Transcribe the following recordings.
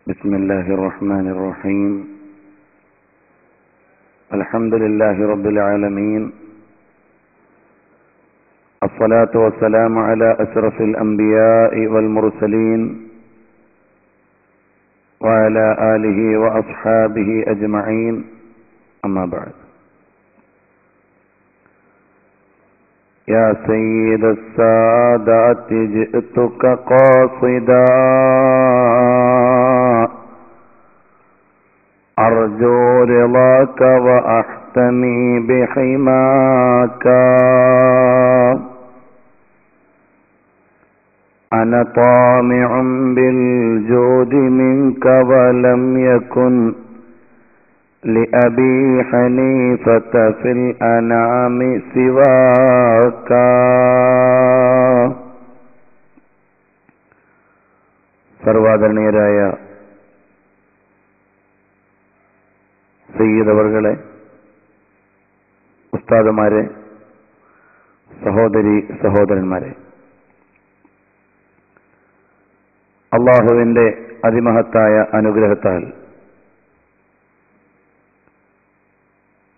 بسم الله الرحمن الرحيم. الحمد لله رب العالمين، الصلاة والسلام على أشرف الأنبياء والمرسلين وعلى آله وأصحابه أجمعين، أما بعد. يا سيد السادات جئتك قاصدا أرجو رضاك وأحتمي بحماك، أنا طامع بالجود منك ولم يكن لأبي حنيفة في الأنعام سواك. സർവാദരണീയരായ സയ്യിദ് അവർകളെ, ഉസ്താദുമാരെ, സഹോദരി സഹോദരന്മാരെ, അള്ളാഹുവിന്റെ അതിമഹത്തായ അനുഗ്രഹത്താൽ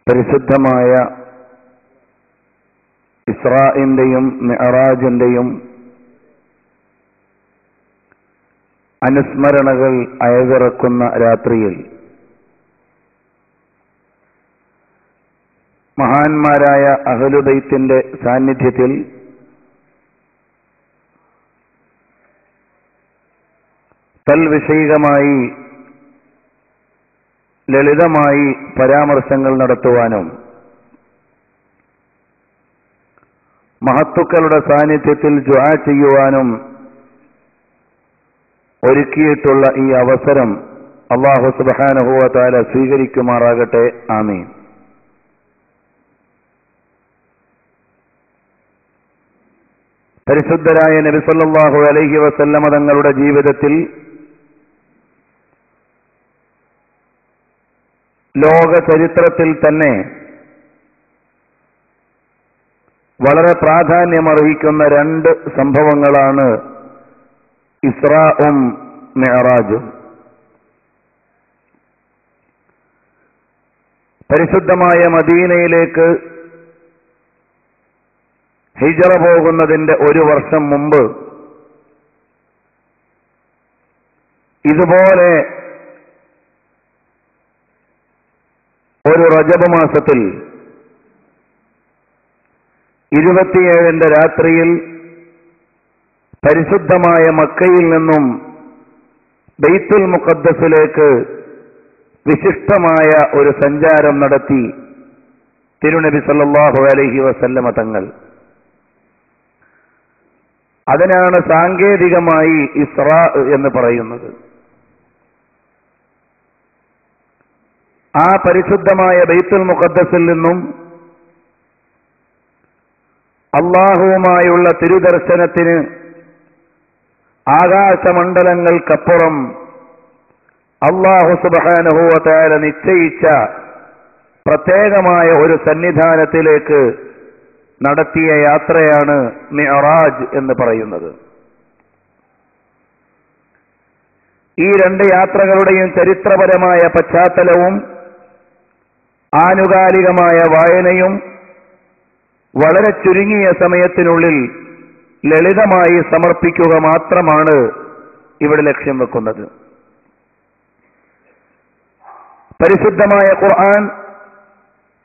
പരിശുദ്ധമായ ഇസ്രാഇന്റെയും മിഅ്റാജിന്റെയും അനുസ്മരണകൾ അയവിറക്കുന്ന രാത്രിയിൽ മഹാന്മാരായ അഹ്ലുബൈത്തിന്റെ സാന്നിധ്യത്തിൽ തൽവിഷയികമായി ലളിതമായി പരാമർശങ്ങൾ നടത്തുവാനും മഹത്തുക്കളുടെ സാന്നിധ്യത്തിൽ ദുആ ചെയ്യുവാനും ഒരുക്കിയിട്ടുള്ള ഈ അവസരം അല്ലാഹു സുബ്ഹാനഹു വ തആല സ്വീകരിക്കുമാറാകട്ടെ. ആമീൻ. പരിശുദ്ധരായ നബി സല്ലല്ലാഹു അലൈഹി വസല്ലമ തങ്ങളുടെ ജീവിതത്തിൽ ലോക ചരിത്രത്തിൽ തന്നെ വളരെ പ്രാധാന്യമർഹിക്കുന്ന രണ്ട് സംഭവങ്ങളാണ് ഇസ്രാഉം മിഅ്റാജും. പരിശുദ്ധമായ മദീനയിലേക്ക് ഹിജ്റ പോകുന്നതിന്റെ ഒരു വർഷം മുമ്പ് ഇതുപോലെ ഒരു റജബ് മാസത്തിൽ 27 രാത്രിയിൽ പരിശുദ്ധമായ മക്കയിൽ നിന്നും ബൈത്തുൽ മുഖദ്ദസിലേക്ക് വിശിഷ്ടമായ ഒരു സഞ്ചാരം നടത്തി തിരുനബി സല്ലല്ലാഹു അലൈഹി വസല്ലമ തങ്ങൾ. അതിനാണ് സാങ്കേതികമായി ഇസ്രാ എന്ന് പറയുന്നത്. ആ പരിശുദ്ധമായ ബൈത്തുൽ മുഖദ്ദസിൽ നിന്നും അല്ലാഹുവുമായുള്ള തിരുദർശനത്തിന് ആകാശമണ്ഡലങ്ങൾക്കപ്പുറം അല്ലാഹു സുബ്ഹാനഹു വ തആല നിശ്ചയിച്ച പ്രത്യേകമായ ഒരു സന്നിധാനത്തിലേക്ക് നടത്തിയ യാത്രയാണ് മിഅ്റാജ് എന്ന് പറയുന്നത്. ഈ രണ്ട് യാത്രകളുടെയും ചരിത്രപരമായ പശ്ചാത്തലവും ആനുകാലികമായ വായനയും വളരെ ചുരുങ്ങിയ സമയത്തിനുള്ളിൽ ലളിതമായി സമർപ്പിക്കുക മാത്രമാണ് ഇവിടെ ലക്ഷ്യം വെക്കുന്നത്. പരിശുദ്ധമായ ഖുർആൻ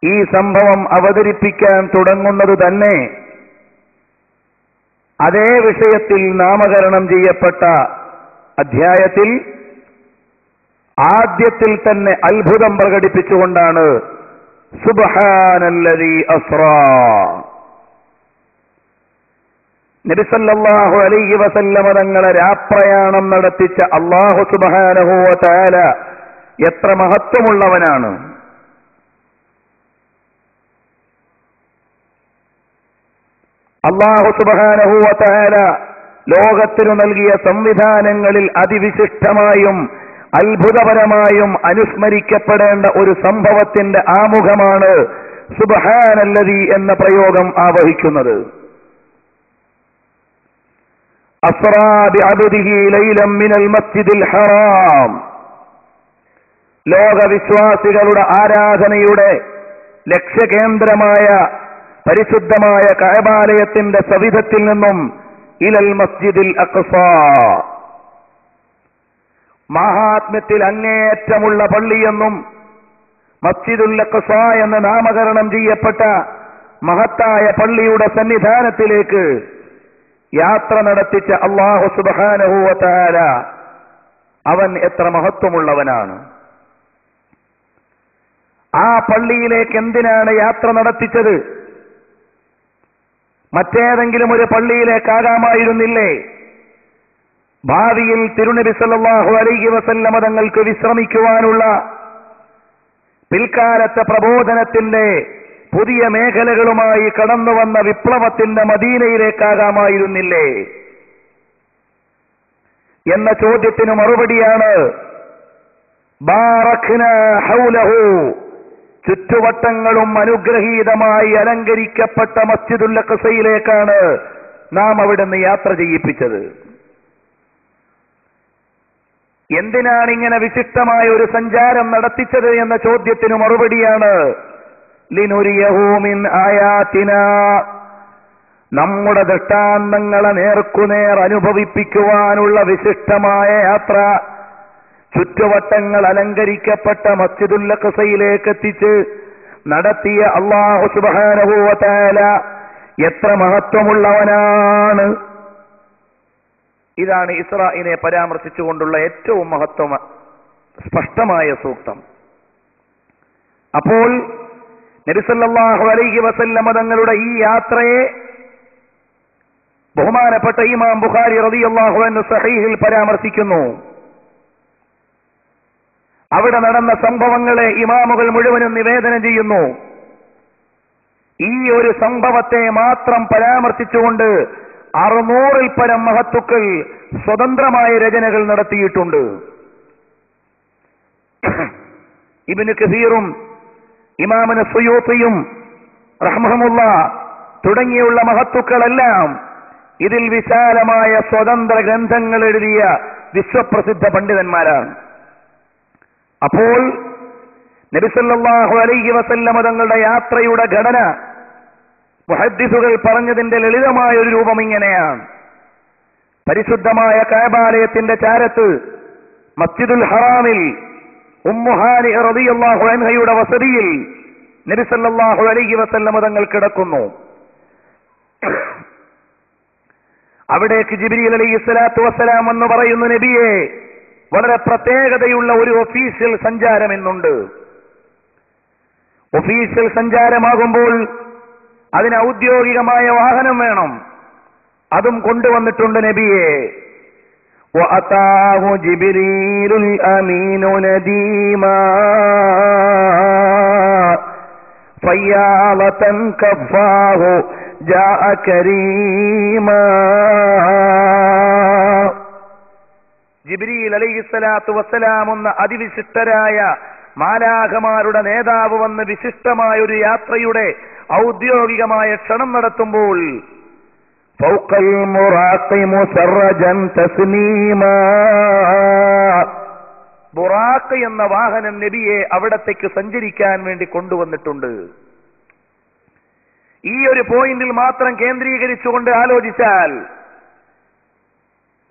ഈ സംഭവം അവതരിപ്പിക്കാൻ തുടങ്ങുന്നത് തന്നെ അതേ വിഷയത്തിൽ നാമകരണം ചെയ്യപ്പെട്ട അധ്യായത്തിൽ ആദ്യത്തിൽ തന്നെ അത്ഭുതം പ്രകടിപ്പിച്ചുകൊണ്ടാണ്. സുബ്ഹാനല്ലദീ അസ്റാ. നബി സല്ലല്ലാഹു അലൈഹി വസല്ലമ തങ്ങളെ രാപ്രയാണം നടത്തിച്ച അല്ലാഹു സുബ്ഹാനഹു വ തആല എത്ര മഹത്വമുള്ളവനാണ്. അല്ലാഹു സുബ്ഹാനഹു വ തആല ലോകത്തിനു നൽകിയ സംവിധാനങ്ങളിൽ അതിവിശിഷ്ടമായും അത്ഭുതപരമായും അനുസ്മരിക്കപ്പെടേണ്ട ഒരു സംഭവത്തിന്റെ ആമുഖമാണ് സുബ്ഹാനല്ലദീ എന്ന പ്രയോഗം ആവഹിക്കുന്നത്. അസ്റാ ബിഅബ്ദിഹി ലൈലൻ മിനൽ മസ്ജിദിൽ ഹറാം. ലോകവിശ്വാസികളുടെ ആരാധനയുടെ ലക്ഷ്യകേന്ദ്രമായ പരിശുദ്ധമായ കഅബാലയത്തിന്റെ സവിധത്തിൽ നിന്നും ഇലൽ മസ്ജിദിൽ അഖ്സാ, മഹാത്മ്യത്തിൽ അങ്ങേയറ്റമുള്ള പള്ളിയെന്നും മസ്ജിദുൽ അഖ്സാ എന്ന് നാമകരണം ചെയ്യപ്പെട്ട മഹത്തായ പള്ളിയുടെ സന്നിധാനത്തിലേക്ക് യാത്ര നടത്തിച്ച അല്ലാഹു സുബ്ഹാനഹു വ തആല അവൻ എത്ര മഹത്വമുള്ളവനാണ്. ആ പള്ളിയിലേക്ക് എന്തിനാണ് യാത്ര നടത്തിച്ചത്? മറ്റേതെങ്കിലും ഒരു പള്ളിയിലേക്കാകാമായിരുന്നില്ലേ? ഭാവിയിൽ തിരുനബി സല്ലല്ലാഹു അലൈഹി വസല്ലമ തങ്ങൾക്ക് വിശ്രമിക്കുവാനുള്ള പിൽക്കാലത്തെ പ്രബോധനത്തിന്റെ പുതിയ മേഖലകളുമായി കടന്നു വന്ന വിപ്ലവത്തിന്റെ മദീനയിലേക്കാകാമായിരുന്നില്ലേ എന്ന ചോദ്യത്തിന് മറുപടിയാണ് ബാറക്നാ ഹൗലഹു. ചുറ്റുവട്ടങ്ങളും അനുഗ്രഹീതമായി അലങ്കരിക്കപ്പെട്ട മസ്ജിദുൽ അഖ്സയിലേക്കാണ് നാം അവിടുന്ന് യാത്ര ചെയ്യിപ്പിച്ചത്. എന്തിനാണ് ഇങ്ങനെ വിശിഷ്ടമായ ഒരു സഞ്ചാരം നടത്തിച്ചത് എന്ന ചോദ്യത്തിന് മറുപടിയാണ് ലിനുരിയഹു മിൻ ആയാതിനാ. നമ്മുടെ ദൃഷ്ടാന്തങ്ങളെ നേർക്കുനേർ അനുഭവിപ്പിക്കുവാനുള്ള വിശിഷ്ടമായ യാത്ര ചുറ്റുവട്ടങ്ങൾ അലങ്കരിക്കപ്പെട്ട മസ്ജിദുൽ അഖ്സയിലേക്ക് എത്തിച്ച് നടത്തിയ അല്ലാഹു സുബ്ഹാനഹു വ തആല എത്ര മഹത്വമുള്ളവനാണ്. ഇതാണ് ഇസ്രായിനെ പരാമർശിച്ചുകൊണ്ടുള്ള ഏറ്റവും മഹത്വം സ്പഷ്ടമായ സൂക്തം. അപ്പോൾ നബി സല്ലല്ലാഹു അലൈഹി വസല്ലമ തങ്ങളുടെ ഈ യാത്രയെ ബഹുമാനപ്പെട്ട ഇമാം ബുഖാരി റളിയല്ലാഹു അൻഹു സഹീഹിൽ പരാമർശിക്കുന്നു. അവിടെ നടന്ന സംഭവങ്ങളെ ഇമാമുകൾ മുഴുവനും നിവേദനം ചെയ്യുന്നു. ഈ ഒരു സംഭവത്തെ മാത്രം പരാമർശിച്ചുകൊണ്ട് 600-ൽ പരം മഹത്തുക്കൾ സ്വതന്ത്രമായ രചനകൾ നടത്തിയിട്ടുണ്ട്. ഇബ്നു കസീറും ഇമാമുന സുയൂത്തിയും റഹ്മഹുമുല്ലാ തുടങ്ങിയുള്ള മഹത്തുക്കളെല്ലാം ഇതിൽ വിശാലമായ സ്വതന്ത്ര ഗ്രന്ഥങ്ങൾ എഴുതിയ വിശ്വപ്രസിദ്ധ പണ്ഡിതന്മാരാണ്. അപ്പോൾ നബി സല്ലല്ലാഹു അലൈഹി വസല്ലമ തങ്ങളുടെ യാത്രയുടെ ഘടന മുഹദ്ദിസുകൾ പറഞ്ഞതിന്റെ ലളിതമായ ഒരു രൂപം ഇങ്ങനെയാണ്. പരിശുദ്ധമായ കഅബാലയത്തിന്റെ ചാരത്ത് മസ്ജിദുൽ ഹറാമിൽ ഉമ്മു ഹാനി റളിയല്ലാഹു അൻഹയുടെ വസതിയിൽ നബി സല്ലല്ലാഹു അലൈഹി വസല്ലമ തങ്ങൾ കിടക്കുന്നു. അവിടേക്ക് ജിബ്രീൽ അലൈഹിസ്സലാത്തു വസ്സലാം എന്ന് പറയുന്നു, നബിയെ, വളരെ പ്രത്യേകതയുള്ള ഒരു ഒഫീഷ്യൽ സഞ്ചാരം ഇന്നുണ്ട്. ഒഫീഷ്യൽ സഞ്ചാരമാകുമ്പോൾ അതിന് ഔദ്യോഗികമായ വാഹനം വേണം. അതും കൊണ്ടുവന്നിട്ടുണ്ട് നബിയെ. വഅതാഹു ജിബ്രീലുൽ അമീനു നദീമാ ഫയ്യാലതൻ കഫാഹു جاء كريما. ജിബ്രീൽ അലൈഹിസ്സലാത്തു വസ്സലാം എന്ന അതിവിശിഷ്ടരായ മാലാഖമാരുടെ നേതാവ് വന്ന് വിശിഷ്ടമായ ഒരു യാത്രയുടെ ഔദ്യോഗികമായ ക്ഷണം നടത്തുമ്പോൾ ഫൗഖൽ മുറാഖി മുസറജൻ തസ്നീമാ, ബുറാഖ് എന്ന വാഹനം നബിയെ അവിടത്തേക്ക് സഞ്ചരിക്കാൻ വേണ്ടി കൊണ്ടുവന്നിട്ടുണ്ട്. ഈ ഒരു പോയിന്റിൽ മാത്രം കേന്ദ്രീകരിച്ചുകൊണ്ട് ആലോചിച്ചാൽ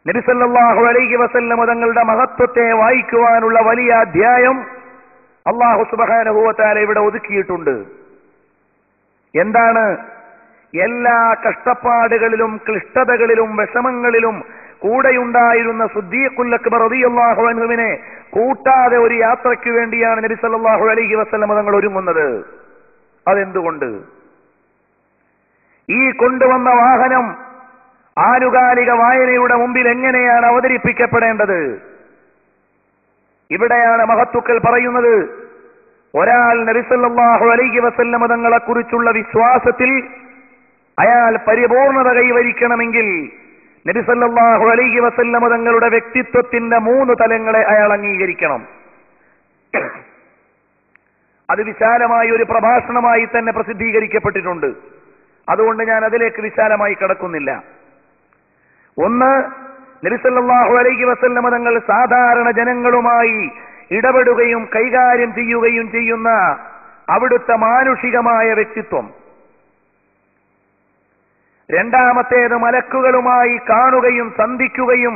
നബി സല്ലല്ലാഹു അലൈഹി വസല്ലം തങ്ങളുടെ മഹത്വത്തെ വായിക്കുവാനുള്ള വലിയ അധ്യായം അല്ലാഹു സുബ്ഹാനഹു വ തആല ഇവിടെ ഒതുക്കിയിട്ടുണ്ട്. എന്താണ്? എല്ലാ കഷ്ടപ്പാടുകളിലും ക്ലിഷ്ടതകളിലും വിഷമങ്ങളിലും കൂടെയുണ്ടായിരുന്ന സിദ്ദീഖുൽ അക്ബർ റളിയല്ലാഹു അൻഹുവിനെ കൂട്ടാതെ ഒരു യാത്രയ്ക്ക് വേണ്ടിയാണ് നബി സല്ലല്ലാഹു അലൈഹി വസല്ലം തങ്ങൾ ഒരുങ്ങുന്നത്. അതെന്തുകൊണ്ട്? ഈ കൊണ്ടുവന്ന വാഹനം ആനുകാലിക വായനയുടെ മുമ്പിൽ എങ്ങനെയാണ് അവതരിപ്പിക്കപ്പെടേണ്ടത്? ഇവിടെയാണ് മഹത്തുക്കൾ പറയുന്നത്, ഒരാൾ നബി സല്ലല്ലാഹു അലൈഹി വസല്ലം തങ്ങളെ കുറിച്ചുള്ള വിശ്വാസത്തിൽ അയാൾ പരിപൂർണത കൈവരിക്കണമെങ്കിൽ നബി സല്ലല്ലാഹു അലൈഹി വസല്ലം തങ്ങളുടെ വ്യക്തിത്വത്തിന്റെ 3 തലങ്ങളെ അയാൾ അംഗീകരിക്കണം. അത് വിശാലമായ ഒരു പ്രഭാഷണമായി തന്നെ പ്രസിദ്ധീകരിക്കപ്പെട്ടിട്ടുണ്ട്. അതുകൊണ്ട് ഞാൻ അതിലേക്ക് വിശാലമായി കടക്കുന്നില്ല. ഒന്ന്, നബി സല്ലല്ലാഹു അലൈഹി വസല്ലം തങ്ങൾ സാധാരണ ജനങ്ങളുമായി ഇടപെടുകയും കൈകാര്യം ചെയ്യുകയും ചെയ്യുന്ന അവിടുത്തെ മാനുഷികമായ വ്യക്തിത്വം. രണ്ടാമത്തേത്, മലക്കുകളുമായി കാണുകയും സന്ധിക്കുകയും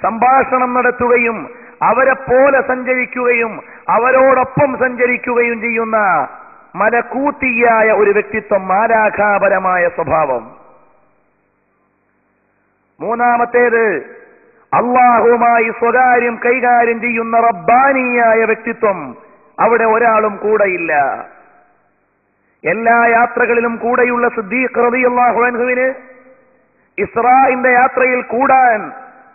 സംഭാഷണം നടത്തുകയും അവരെ പോലെ സഞ്ചരിക്കുകയും അവരോടൊപ്പം സഞ്ചരിക്കുകയും ചെയ്യുന്ന മലക്കൂത്തിയായ ഒരു വ്യക്തിത്വം, മാലാഖാപരമായ സ്വഭാവം. മൂന്നാമത്തേത്, അള്ളാഹുമായി സ്വകാര്യം കൈകാര്യം ചെയ്യുന്ന റബ്ബാനിയായ വ്യക്തിത്വം. അവിടെ ഒരാളും കൂടെയില്ല. എല്ലാ യാത്രകളിലും കൂടെയുള്ള സിദ്ദീഖ് റളിയല്ലാഹു അൻഹുവിന് ഇസ്രാഇന്റെ യാത്രയിൽ കൂടാൻ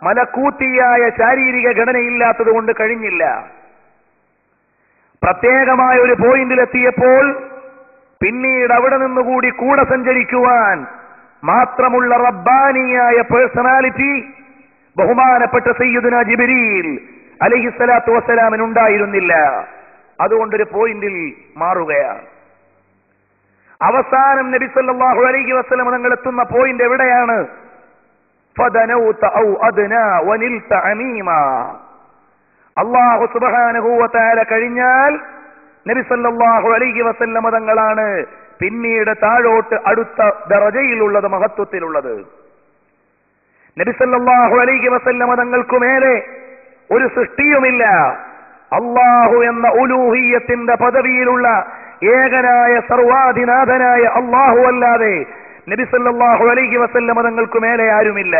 മലക്കൂത്തിയായ ശാരീരിക ഘടനയില്ലാത്തത് കൊണ്ട് കഴിഞ്ഞില്ല. പ്രത്യേകമായ ഒരു പോയിന്റിലെത്തിയപ്പോൾ പിന്നീട് അവിടെ നിന്നുകൂടി കൂടെ സഞ്ചരിക്കുവാൻ മാത്രമുള്ള റബ്ബാനിയായ പേഴ്സണാലിറ്റി ബഹുമാനപ്പെട്ട സയ്യിദുനാ ജിബ്രീൽ അലൈഹിസ്സലാത്തു വസ്സലാമിനുണ്ടായിരുന്നില്ല. അതുകൊണ്ടൊരു പോയിന്റിൽ മാറുകയാണ്. അവസാനം നബി സല്ലല്ലാഹു അലൈഹി വസല്ലം തങ്ങൾ എത്തുന്ന പോയിന്റ് എവിടെയാണ്? ഫദനൗത ഔ അദ്നാ വനിൽത അമീമാ. അല്ലാഹു സുബ്ഹാനഹു വ തആല കഴിഞ്ഞാൽ നബി സല്ലല്ലാഹു അലൈഹി വസല്ലം തങ്ങളാണ് പിന്നീട് താഴോട്ട് അടുത്ത ദറജയിലുള്ളത്, മഹത്വത്തിലുള്ളത്. നബി സല്ലല്ലാഹു അലൈഹി വസല്ലം തങ്ങൾക്ക് മേലെ ഒരു സൃഷ്ടിയുമില്ല. അല്ലാഹു എന്ന ഉലൂഹിയ്യത്തിന്റെ പദവിയിലുള്ള ഏകനായ സർവാധിനാഥനായ അല്ലാഹു അല്ലാതെ നബി സല്ലല്ലാഹു അലൈഹി വസല്ലം തങ്ങൾക്ക് മേലെ ആരുമില്ല.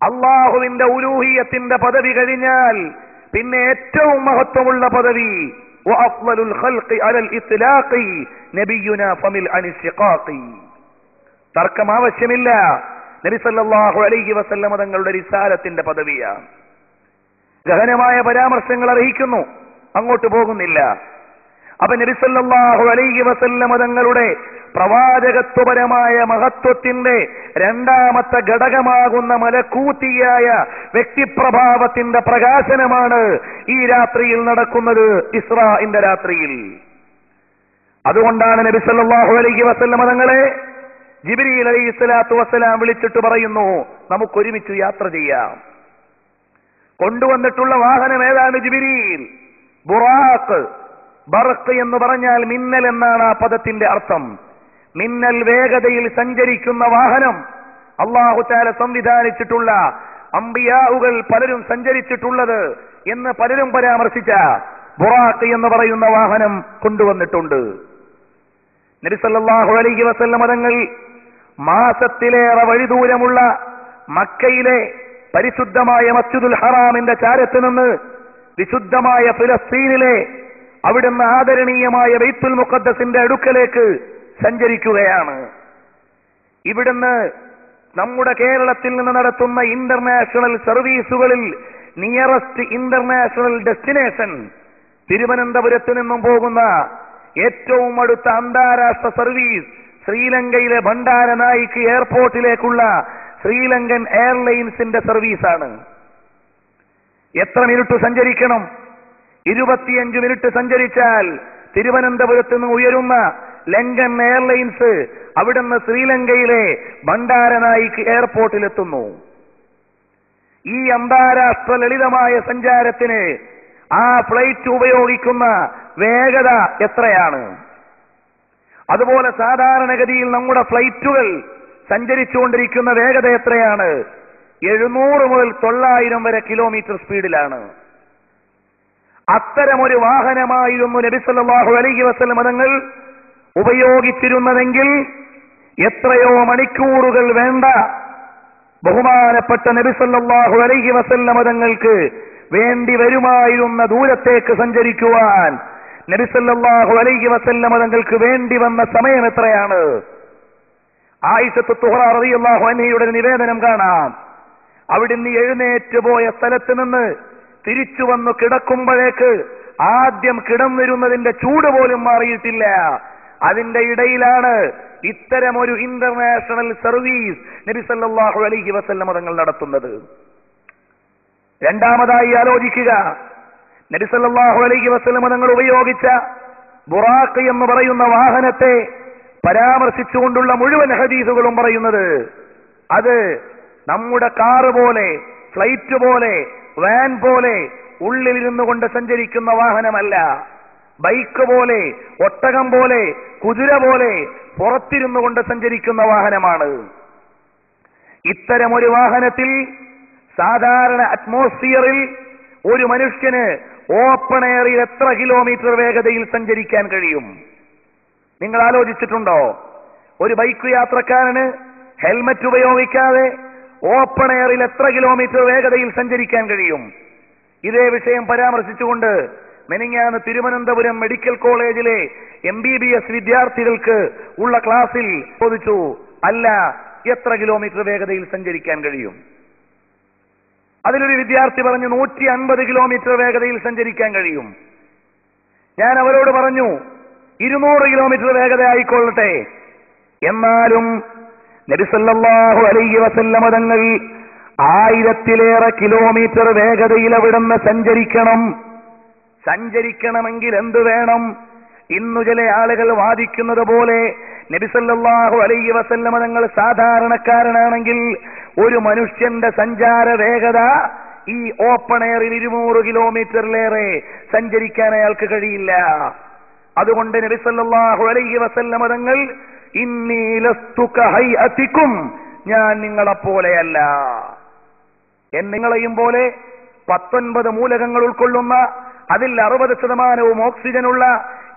അല്ലാഹുവിന്റെ ഉലൂഹിയ്യത്തിന്റെ പദവി കഴിഞ്ഞാൽ പിന്നെ ഏറ്റവും മഹത്വമുള്ള പദവി വഅഫ്ളലുൽ ഖൽഖി അലൽ ഇത്ലാഖി നബിയുനാ ഫമിൽ അനിശ്ശിഖാഖി. തർക്കം ആവശ്യമില്ല. നബി സല്ലല്ലാഹു അലൈഹി വസല്ലം തങ്ങളുടെ റിസാലത്തിന്റെ പദവിയാണ്. ഗഹനമായ പരാമർശങ്ങൾ അർഹിക്കുന്നു, അങ്ങോട്ട് പോകുന്നില്ല. അപ്പൊ നബി സല്ലല്ലാഹു അലൈഹി വസല്ലം തങ്ങളുടെ പ്രവാചകത്വപരമായ മഹത്വത്തിന്റെ രണ്ടാമത്തെ ഘടകമാകുന്ന മലക്കൂത്തിയായ വ്യക്തിപ്രഭാവത്തിന്റെ പ്രകാശനമാണ് ഈ രാത്രിയിൽ നടക്കുന്നത്, ഇസ്രാഇന്റെ രാത്രിയിൽ. അതുകൊണ്ടാണ് നബി സല്ലല്ലാഹു അലൈഹി വസല്ലം തങ്ങളെ ജിബ്രീൽ അലൈഹിസ്സലാത്തു വസ്സലാം വിളിച്ചിട്ട് പറയുന്നു, നമുക്കൊരുമിച്ച് യാത്ര ചെയ്യാം. കൊണ്ടുവന്നിട്ടുള്ള വാഹനം ഏതാണ്? ജിബ്രീൽ. ബുറാഖ്. ബർഖ് എന്ന് പറഞ്ഞാൽ മിന്നൽ എന്നാണ് ആ പദത്തിന്റെ അർത്ഥം. മിന്നൽ വേഗതയിൽ സഞ്ചരിക്കുന്ന വാഹനം. അല്ലാഹു തആല സംവിധാനിച്ചിട്ടുള്ള അംബിയാഉകൾ പലരും സഞ്ചരിച്ചിട്ടുള്ളത് എന്ന് പലരും പരാമർശിച്ച ബുറാഖ് എന്ന് പറയുന്ന വാഹനം കൊണ്ടുവന്നിട്ടുണ്ട്. നബി സല്ലല്ലാഹു അലൈഹി വസല്ലം തങ്ങൾ മാസത്തിലേറെ വഴിദൂരമുള്ള മക്കയിലെ പരിശുദ്ധമായ മസ്ജിദുൽ ഹറാമിന്റെ ചാരത്ത് നിന്ന് വിശുദ്ധമായ ഫിലസ്തീനിലെ അവിടുന്ന് ആദരണീയമായ ബൈത്തുൽ മുഖദ്ദസിന്റെ അടുക്കലേക്ക് സഞ്ചരിക്കുകയാണ്. ഇവിടുന്ന് നമ്മുടെ കേരളത്തിൽ നിന്ന് നടത്തുന്ന ഇന്റർനാഷണൽ സർവീസുകളിൽ നിയറസ്റ്റ് ഇന്റർനാഷണൽ ഡെസ്റ്റിനേഷൻ തിരുവനന്തപുരത്ത് നിന്നും പോകുന്ന ഏറ്റവും അടുത്ത അന്താരാഷ്ട്ര സർവീസ് ശ്രീലങ്കയിലെ ഭണ്ഡാരനായിക്ക് എയർപോർട്ടിലേക്കുള്ള ശ്രീലങ്കൻ എയർലൈൻസിന്റെ സർവീസാണ്. എത്ര മിനിറ്റ് സഞ്ചരിക്കണം? 25 മിനിറ്റ് സഞ്ചരിച്ചാൽ തിരുവനന്തപുരത്ത് നിന്ന് ഉയരുന്ന ലങ്കൻ എയർലൈൻസ് അവിടുന്ന് ശ്രീലങ്കയിലെ ഭണ്ഡാരനായിക്ക് എയർപോർട്ടിലെത്തുന്നു. ഈ അന്താരാഷ്ട്ര ലളിതമായ സഞ്ചാരത്തിന് ആ ഫ്ലൈറ്റ് ഉപയോഗിക്കുന്ന വേഗത എത്രയാണ്? അതുപോലെ സാധാരണഗതിയിൽ നമ്മുടെ ഫ്ലൈറ്റുകൾ സഞ്ചരിച്ചുകൊണ്ടിരിക്കുന്ന വേഗത എത്രയാണ്? 700 മുതൽ 900 വരെ കിലോമീറ്റർ സ്പീഡിലാണ്. അത്തരമൊരു വാഹനമായിരുന്നു നബി സല്ലല്ലാഹു അലൈഹി വസല്ലം തങ്ങൾ ഉപയോഗിച്ചിരുന്നതെങ്കിൽ എത്രയോ മണിക്കൂറുകൾ വേണ്ട ബഹുമാനപ്പെട്ട നബി സല്ലല്ലാഹു അലൈഹി വസല്ലം തങ്ങൾക്ക് വേണ്ടി വരുമായിരുന്ന ദൂരത്തേക്ക് സഞ്ചരിക്കുവാൻ നബി സല്ലല്ലാഹു അലൈഹി വസല്ലം തങ്ങൾക്ക് വേണ്ടി വന്ന സമയം എത്രയാണ്? ആയിഷത്തു തുഹ്റ റളിയല്ലാഹു അൻഹയുടെ നിവേദനം കാണാം. അവിടുന്ന് എഴുന്നേറ്റ് പോയ സ്ഥലത്ത് നിന്ന് തിരിച്ചു വന്നു കിടക്കുമ്പോഴേക്ക് ആദ്യം കിടന്നിരുന്നതിന്റെ ചൂട് പോലും മാറിയിട്ടില്ല. അതിന്റെ ഇടയിലാണ് ഇത്തരമൊരു ഇന്റർനാഷണൽ സർവീസ് നബി സല്ലല്ലാഹു അലൈഹി വസല്ലം തങ്ങൾ നടത്തുന്നത്. രണ്ടാമതായി ആലോചിക്കുക, നബി സല്ലല്ലാഹു അലൈഹി വസല്ലം തങ്ങൾ ഉപയോഗിച്ച ബുറാഖ് എന്ന് പറയുന്ന വാഹനത്തെ പരാമർശിച്ചുകൊണ്ടുള്ള മുഴുവൻ ഹദീസുകളും പറയുന്നത് അത് നമ്മുടെ കാറ് പോലെ, ഫ്ലൈറ്റ് പോലെ, വാൻ പോലെ ഉള്ളിലിരുന്നു കൊണ്ട് സഞ്ചരിക്കുന്ന വാഹനമല്ല. ബൈക്ക് പോലെ, ഒട്ടകം പോലെ, കുതിര പോലെ പുറത്തിരുന്നു കൊണ്ട് സഞ്ചരിക്കുന്ന വാഹനമാണ്. ഇത്തരമൊരു വാഹനത്തിൽ സാധാരണ അറ്റ്മോസ്ഫിയറിൽ ഒരു മനുഷ്യന് ഓപ്പൺ എയറിൽ എത്ര കിലോമീറ്റർ വേഗതയിൽ സഞ്ചരിക്കാൻ കഴിയും? നിങ്ങൾ ആലോചിച്ചിട്ടുണ്ടോ? ഒരു ബൈക്ക് യാത്രക്കാരന് ഹെൽമറ്റ് ഉപയോഗിക്കാതെ ഓപ്പൺ എയറിൽ എത്ര കിലോമീറ്റർ വേഗതയിൽ സഞ്ചരിക്കാൻ കഴിയും? ഇതേ വിഷയം പരാമർശിച്ചുകൊണ്ട് മെനിങ്ങാന്ന് തിരുവനന്തപുരം മെഡിക്കൽ കോളേജിലെ MBBS വിദ്യാർത്ഥികൾക്ക് ഉള്ള ക്ലാസ്സിൽ ചോദിച്ചു, അല്ല, എത്ര കിലോമീറ്റർ വേഗതയിൽ സഞ്ചരിക്കാൻ കഴിയും? അതിലൊരു വിദ്യാർത്ഥി പറഞ്ഞു 150 കിലോമീറ്റർ വേഗതയിൽ സഞ്ചരിക്കാൻ കഴിയും. ഞാൻ അവരോട് പറഞ്ഞു 200 കിലോമീറ്റർ വേഗത ആയിക്കൊള്ളട്ടെ. എന്നാലും നബി സല്ലല്ലാഹു അലൈഹി വസല്ലം തങ്ങൾ 1000-ലേറെ കിലോമീറ്റർ വേഗതയിൽ അവിടുന്ന് സഞ്ചരിക്കണമെങ്കിൽ എന്ത് വേണം? ഇന്നു ചില ആളുകൾ വാദിക്കുന്നത് പോലെ നബി സല്ലല്ലാഹു അലൈഹി വസല്ലം തങ്ങൾ സാധാരണക്കാരനാണെങ്കിൽ ഒരു മനുഷ്യന്റെ സഞ്ചാര വേഗത ഈ ഓപ്പൺ എയറിൽ 200 കിലോമീറ്ററിലേറെ സഞ്ചരിക്കാൻ അയാൾക്ക് കഴിയില്ല. അതുകൊണ്ട് നബി സല്ലല്ലാഹു അലൈഹി വസല്ലം തങ്ങൾ ഇന്നി ലസ്തു കഹൈഅതികും, ഞാൻ നിങ്ങളെപ്പോലെയല്ല, നിങ്ങളെയും പോലെ 19 മൂലകങ്ങൾ ഉൾക്കൊള്ളുന്ന, അതിൽ 60% ഓക്സിജനുള്ള,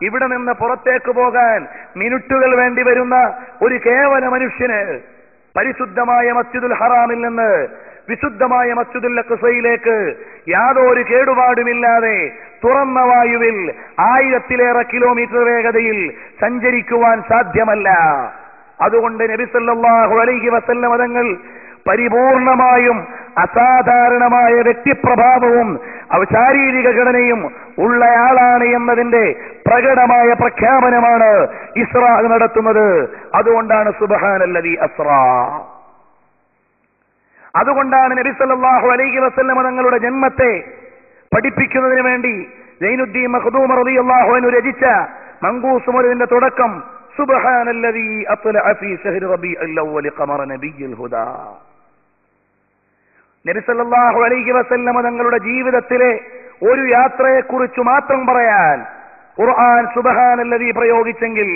ഇവിടെ നിന്ന് പുറത്തേക്ക് പോകാൻ മിനിറ്റുകൾ വേണ്ടി വരുന്ന ഒരു കേവല മനുഷ്യന് പരിശുദ്ധമായ മസ്ജിദുൽ ഹറാമിൽ നിന്ന് വിശുദ്ധമായ മസ്ജിദുൽ അഖ്സയിലേക്ക് യാതൊരു കേടുപാടുമില്ലാതെ തുറന്ന വായുവിൽ 1000-ലേറെ കിലോമീറ്റർ വേഗതയിൽ സഞ്ചരിക്കുവാൻ സാധ്യമല്ല. അതുകൊണ്ട് നബി സല്ലല്ലാഹു അലൈഹി വസല്ലം തങ്ങൾ പരിപൂർണമായും അസാധാരണമായ വ്യക്തിപ്രഭാവവും ശാരീരിക ഘടനയും ഉള്ളയാളാണ് എന്നതിന്റെ പ്രകടമായ പ്രഖ്യാപനമാണ് ഇസ്രാ നടത്തുന്നത്. അതുകൊണ്ടാണ് സുബ്ഹാനല്ലദീ അസ്റാ. അതുകൊണ്ടാണ് നബി സല്ലല്ലാഹു അലൈഹി വസല്ലം തങ്ങളുടെ ജന്മത്തെ പഠിപ്പിക്കുന്നതിന് വേണ്ടി സൈനുദ്ദീൻ മഖ്ദൂം റളിയല്ലാഹു അൻഹു രചിച്ച മങ്കൂസ് മൗലിദിന്റെ തുടക്കം സുബ്ഹാനല്ലദീ അത്ലഅ ഫീ ശഹ്രി റബീഉൽ അവ്വൽ ഖമറ നബിയ്യിൽ ഹുദാ. നബി സല്ലല്ലാഹു അലൈഹി വസല്ലം തങ്ങളുടെ ജീവിതത്തിലെ ഒരു യാത്രയെക്കുറിച്ച് മാത്രം പറയാൻ ഖുർആൻ സുബ്ഹാനല്ലദീ പ്രയോഗിച്ചെങ്കിൽ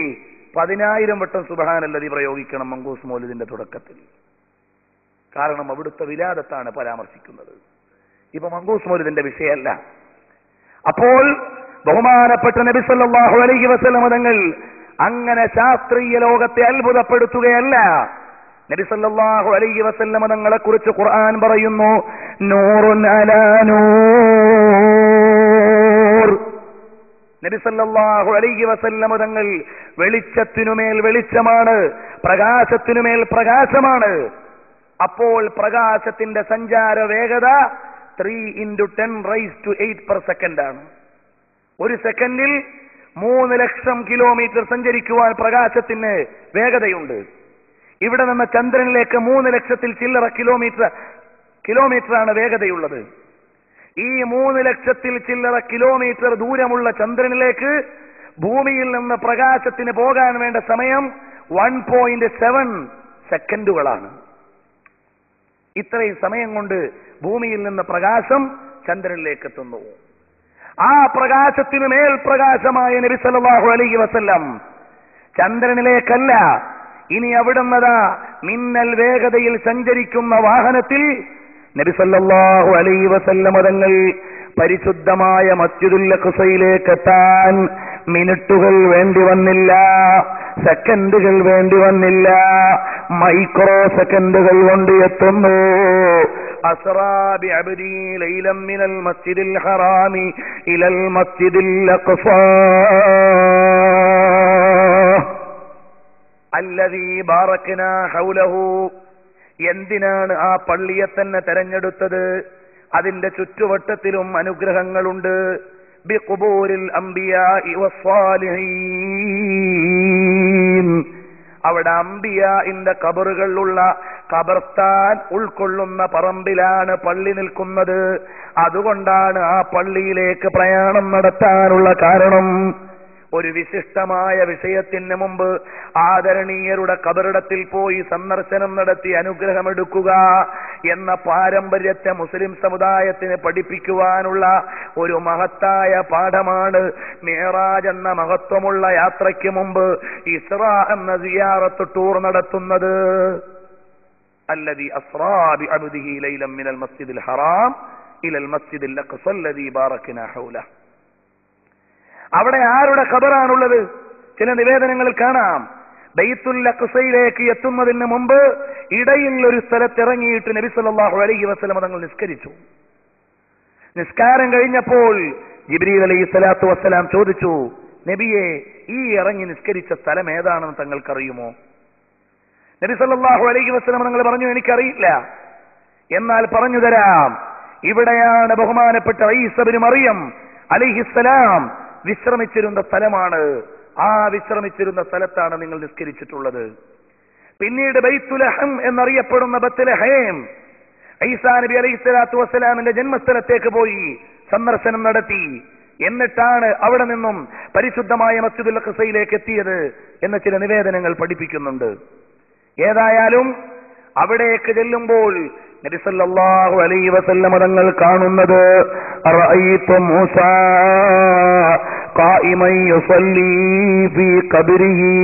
10,000 വട്ടം സുബ്ഹാനല്ലദീ പ്രയോഗിക്കണം മങ്കൂസ് മൗലിദിന്റെ തുടക്കത്തിൽ. കാരണം അവിടുത്തെ വിലാദത്താണ് പരാമർശിക്കുന്നത്. ഇപ്പൊ മങ്കൂസ് മൗലിദിന്റെ വിഷയമല്ല. അപ്പോൾ ബഹുമാനപ്പെട്ട നബി സല്ലല്ലാഹു അലൈഹി വസല്ലം തങ്ങൾ അങ്ങനെ ശാസ്ത്രീയ ലോകത്തെ അത്ഭുതപ്പെടുത്തുകയല്ല. നബി സല്ലല്ലാഹു അലൈഹി വസല്ലം തങ്ങളെ കുറിച്ച് ഖുർആൻ പറയുന്നു, നൂറുൻ അലാ നൂർ. നബി സല്ലല്ലാഹു അലൈഹി വസല്ലം തങ്ങൾ വെളിച്ചത്തിനുമേൽ വെളിച്ചമാണ്, പ്രകാശത്തിനുമേൽ പ്രകാശമാണ്. അപ്പോൾ പ്രകാശത്തിന്റെ സഞ്ചാര വേഗത 3 × 10⁸ ആണ്. ഒരു സെക്കൻഡിൽ 3 ലക്ഷം കിലോമീറ്റർ സഞ്ചരിക്കുവാൻ പ്രകാശത്തിന് വേഗതയുണ്ട്. ഇവിടെ നിന്ന് ചന്ദ്രനിലേക്ക് 3 ലക്ഷത്തിൽ ചില്ലറ കിലോമീറ്ററാണ് വേഗതയുള്ളത്. ഈ 3 ലക്ഷത്തിൽ ചില്ലറ കിലോമീറ്റർ ദൂരമുള്ള ചന്ദ്രനിലേക്ക് ഭൂമിയിൽ നിന്ന് പ്രകാശത്തിന് പോകാൻ വേണ്ട സമയം 1.7 സെക്കൻഡുകളാണ്. ഇത്രയും സമയം കൊണ്ട് ഭൂമിയിൽ നിന്ന് പ്രകാശം ചന്ദ്രനിലേക്ക് എത്തുന്നു. ആ പ്രകാശത്തിനു മേൽ പ്രകാശമായ നബി സല്ലല്ലാഹു അലൈഹി വസല്ലം ചന്ദ്രനിലേക്കല്ല, ഇനി അവിടുന്നതാ മിന്നൽ വേഗതയിൽ സഞ്ചരിക്കുന്ന വാഹനത്തിൽ നബി സല്ലല്ലാഹു അലൈഹി വസല്ലം തങ്ങൾ പരിശുദ്ധമായ മസ്ജിദുൽ അഖ്സയിലേക്ക് എത്താൻ മിനിറ്റുകൾ വേണ്ടി വന്നില്ല, സെക്കൻഡുകൾ വേണ്ടി വന്നില്ല, മൈക്രോ സെക്കൻഡുകൾ കൊണ്ട് എത്തുന്നു. അസ്റാ ബിഅബ്ദി ലൈലൻ മിനൽ മസ്ജിദിൽ ഹറാമി ഇലൽ മസ്ജിദിൽ അഖ്സാ അല്ലദീ ബാറക്നാ ഹൗലഹു. എന്തിനാണ് ആ പള്ളിയെ തന്നെ തെരഞ്ഞെടുത്തത്? അതിന്റെ ചുറ്റുവട്ടത്തിലും അനുഗ്രഹങ്ങളുണ്ട്. ബിഖുബൂരിൽ അംബിയാഇ വസ്സാലിഹീൻ. അവിടെ അംബിയാഇന്റെ ഖബറുകളുള്ള ഖബർസ്ഥാൻ ഉൾക്കൊള്ളുന്ന പറമ്പിലാണ് പള്ളി നിൽക്കുന്നത്. അതുകൊണ്ടാണ് ആ പള്ളിയിലേക്ക് പ്രയാണം നടത്താനുള്ള കാരണം. ഒരു വിശിഷ്ടമായ വിഷയത്തിന് മുമ്പ് ആദരണീയരുടെ ഖബറിടത്തിൽ പോയി സന്ദർശനം നടത്തി അനുഗ്രഹമെടുക്കുക എന്ന പാരമ്പര്യത്തെ മുസ്ലിം സമുദായത്തിന് പഠിപ്പിക്കുവാനുള്ള ഒരു മഹത്തായ പാഠമാണ് മിഅ്റാജ് എന്ന മഹത്വമുള്ള യാത്രയ്ക്ക് മുമ്പ് ഇസ്റാ എന്ന സിയാറത്ത് ടൂർ നടത്തുന്നത്. അല്ലദീ അസ്റാ ബിഅബ്ദിഹി ലൈലൻ മിനൽ മസ്ജിദിൽ ഹറാം ഇലൽ മസ്ജിദിൽ അഖ്സ അല്ലദീ ബാറക്നാ ഹൗലഹു. അവിടെ ആരുടെ ഖബറാണുള്ളത്? ചില നിവേദനങ്ങളിൽ കാണാം, ബൈത്തുൽ അഖ്സയിലേക്ക് എത്തുന്നതിന് മുമ്പ് ഇടയിൽ ഒരു സ്ഥലത്ത് ഇറങ്ങിയിട്ട് നബി സല്ലല്ലാഹു അലൈഹി വസല്ലം തങ്ങൾ നിസ്കരിച്ചു. നിസ്കാരം കഴിഞ്ഞപ്പോൾ ജിബ്രീൽ അലൈഹിസ്സലാത്തു വസ്സലാം ചോദിച്ചു, നബിയെ, ഈ ഇറങ്ങി നിസ്കരിച്ച സ്ഥലം ഏതാണെന്ന് തങ്ങൾക്കറിയുമോ? നബി സല്ലല്ലാഹു അലൈഹി വസല്ലം തങ്ങൾ പറഞ്ഞു, എനിക്കറിയില്ല, എന്നാൽ പറഞ്ഞു തരാം. ഇവിടെയാണ് ബഹുമാനപ്പെട്ട ഈസ ഇബ്നു മറിയം അലൈഹിസ്സലാം വിശ്രമിച്ചിരുന്ന സ്ഥലമാണ്. ആ വിശ്രമിച്ചിരുന്ന സ്ഥലത്താണ് നിങ്ങൾ നിസ്കരിച്ചിട്ടുള്ളത്. പിന്നീട് ബൈത്തുലഹം എന്നറിയപ്പെടുന്ന ബത്ലഹേം, ഈസാ നബി അലൈഹിസ്സലാത്തു വസ്സലാമിന്റെ ജന്മസ്ഥലത്തേക്ക് പോയി സന്ദർശനം നടത്തി. എന്നിട്ടാണ് അവിടെ നിന്നും പരിശുദ്ധമായ മസ്ജിദുൽ അഖ്സയിലേക്ക് എത്തിയത് എന്ന് ചില നിവേദനങ്ങൾ പഠിപ്പിക്കുന്നുണ്ട്. ഏതായാലും അവിടേക്ക് ചെല്ലുമ്പോൾ നബി സല്ലല്ലാഹു അലൈഹി വസല്ലം തങ്ങൾ കാണുന്നത് റഅയ്തു മൂസാ ഖായിമൻ യുസല്ലി ഫീ ഖബ്രിഹി.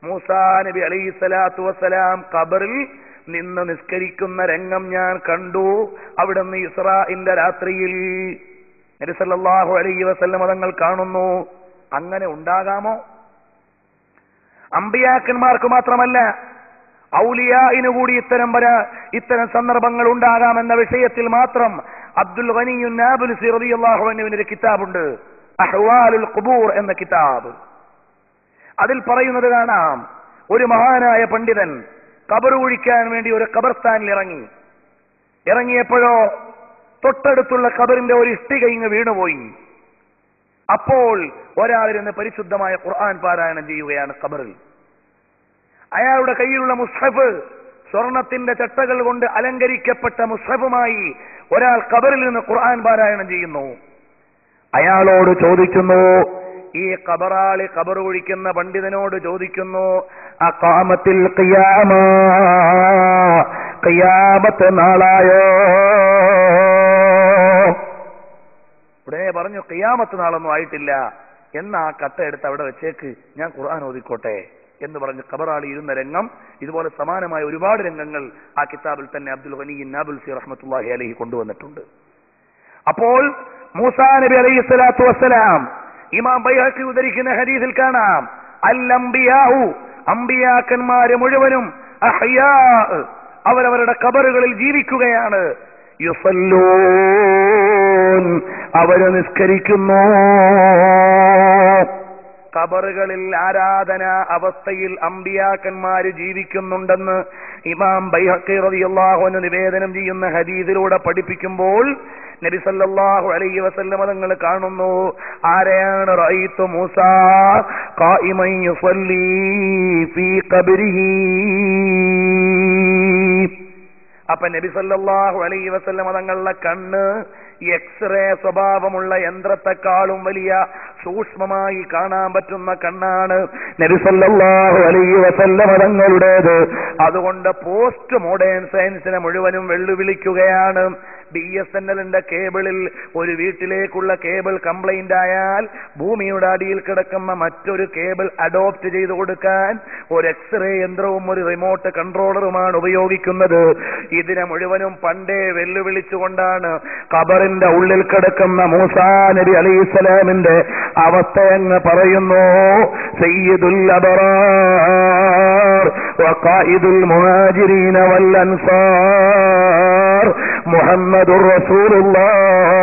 മൂസാ നബി അലൈഹിസ്സലാത്തു വസ്സലാം ഖബറിൽ നിന്ന് നിസ്കരിക്കുന്ന രംഗം ഞാൻ കണ്ടു. അവിടുന്ന് ഇസ്രാഇന്റെ രാത്രിയിൽ നബി സല്ലല്ലാഹു അലൈഹി വസല്ലം തങ്ങൾ കാണുന്നു. അങ്ങനെ ഉണ്ടാകാമോ? അമ്പിയാക്കന്മാർക്ക് മാത്രമല്ല, ഔലിയായിനു കൂടി ഇത്തരം സന്ദർഭങ്ങൾ ഉണ്ടാകാമെന്ന വിഷയത്തിൽ മാത്രം അബ്ദുൽ ഗനി നാബുൽസി റളിയല്ലാഹു അൻഹുവിന്റെ ഒരു കിതാബുണ്ട്, അഹ്വാലുൽ ഖുബൂർ എന്ന കിതാബ്. അതിൽ പറയുന്നത് കാണാം, ഒരു മഹാനായ പണ്ഡിതൻ ഖബർ കുഴിക്കാൻ വേണ്ടി ഒരു ഖബർസ്ഥാനിൽ ഇറങ്ങിയപ്പോഴോ തൊട്ടടുത്തുള്ള ഖബറിന്റെ ഒരു ഇഷ്ടിക ഇങ്ങ് വീണുപോയി. അപ്പോൾ ഒരാളിരുന്ന് പരിശുദ്ധമായ ഖുർആൻ പാരായണം ചെയ്യുകയാണ് ഖബറിൽ. അയാളുടെ കയ്യിലുള്ള മുസ്ഹഫ്, സ്വർണത്തിന്റെ ചട്ടകൾ കൊണ്ട് അലങ്കരിക്കപ്പെട്ട മുസ്ഹഫുമായി ഒരാൾ ഖബറിൽ നിന്ന് ഖുർആൻ പാരായണം ചെയ്യുന്നു. അയാളോട് ചോദിക്കുന്നു, ഈ ഖബറാളി ഖബർ ഒഴിക്കുന്ന പണ്ഡിതനോട് ചോദിക്കുന്നു, അഖാമത്തിൽ ഖിയാമ, ഖിയാമത്ത് നാളായോ? ഉടനെ പറഞ്ഞു, ഖിയാമത്ത് നാളൊന്നും ആയിട്ടില്ല, എന്നാ ആ കട്ട എടുത്ത് അവിടെ വെച്ചേക്ക്, ഞാൻ ഖുർആൻ ഓതിക്കോട്ടെ എന്ന് പറഞ്ഞ് ഖബറാളി ഇരുന്ന രംഗം. ഇതുപോലെ സമാനമായ ഒരുപാട് രംഗങ്ങൾ ആ കിതാബിൽ തന്നെ അബ്ദുൽ ഗനി നാബുൽസി റഹ്മത്തുള്ളാഹി അലൈഹി കൊണ്ടുവന്നിട്ടുണ്ട്. അപ്പോൾ മൂസാ നബി അലൈഹിസ്സലാത്തു വസ്സലാം, ഇമാം ബൈഹഖി ഉദ്ധരിക്കുന്ന ഹദീസിൽ കാണാം, അൽ അംബിയാഉ, അംബിയാക്കന്മാര് മുഴുവനും അഹ്യാ, അവരവരുടെ ഖബറുകളിൽ ജീവിക്കുകയാണ്. യുസല്ലൂൻ, അവര് നിസ്കരിക്കുന്നു. ഖബറുകളിൽ ആരാധന അവസ്ഥയിൽ അമ്പിയാക്കന്മാര് ജീവിക്കുന്നുണ്ടെന്ന് ഇമാം ബൈഹഖി റളിയല്ലാഹു അൻഹു നിവേദനം ചെയ്യുന്ന ഹദീസിലൂടെ പഠിപ്പിക്കുമ്പോൾ നബി സല്ലല്ലാഹു അലൈഹി വസല്ലം തങ്ങൾ കാണുന്നു. ആരെയാണ്? റഅയ്തു മൂസാ ഖായിമൻ യുസല്ലി ഫീ ഖബ്രിഹി. അപ്പൊ നബി സല്ലല്ലാഹു അലൈഹി വസല്ലം തങ്ങളുടെ കണ്ണ് എക്സ്റേ സ്വഭാവമുള്ള യന്ത്രത്തെക്കാളും വലിയ സൂക്ഷ്മമായി കാണാൻ പറ്റുന്ന കണ്ണാണ് നബി സല്ലല്ലാഹു അലൈഹി വസല്ലം തങ്ങളുടേത്. അതുകൊണ്ട് പോസ്റ്റ് മോഡേൺ സയൻസിനെ മുഴുവനും വെല്ലുവിളിക്കുകയാണ്. BSNLന്റെ കേബിളിൽ ഒരു വീട്ടിലേക്കുള്ള കേബിൾ കംപ്ലൈന്റ് ആയാൽ ഭൂമിയുടെ അടിയിൽ കിടക്കുന്ന മറ്റൊരു കേബിൾ അഡോപ്റ്റ് ചെയ്തു കൊടുക്കാൻ ഒരു എക്സ്റേ യന്ത്രവും ഒരു റിമോട്ട് കൺട്രോളറുമാണ് ഉപയോഗിക്കുന്നത്. ഇതിനെ മുഴുവനും പണ്ടേ വെല്ലുവിളിച്ചുകൊണ്ടാണ് ഖബറിന്റെ ഉള്ളിൽ കിടക്കുന്ന മൂസാ നബി അലൈഹിസ്സലാമിന്റെ അവസ്ഥയെന്ന് പറയുന്നു. സയ്യിദുൽ അബ്റാർ വഖായിദുൽ മുഹാജിരീന വൽ അൻസാർ മുഹമ്മദുർ റസൂലുള്ളാഹ്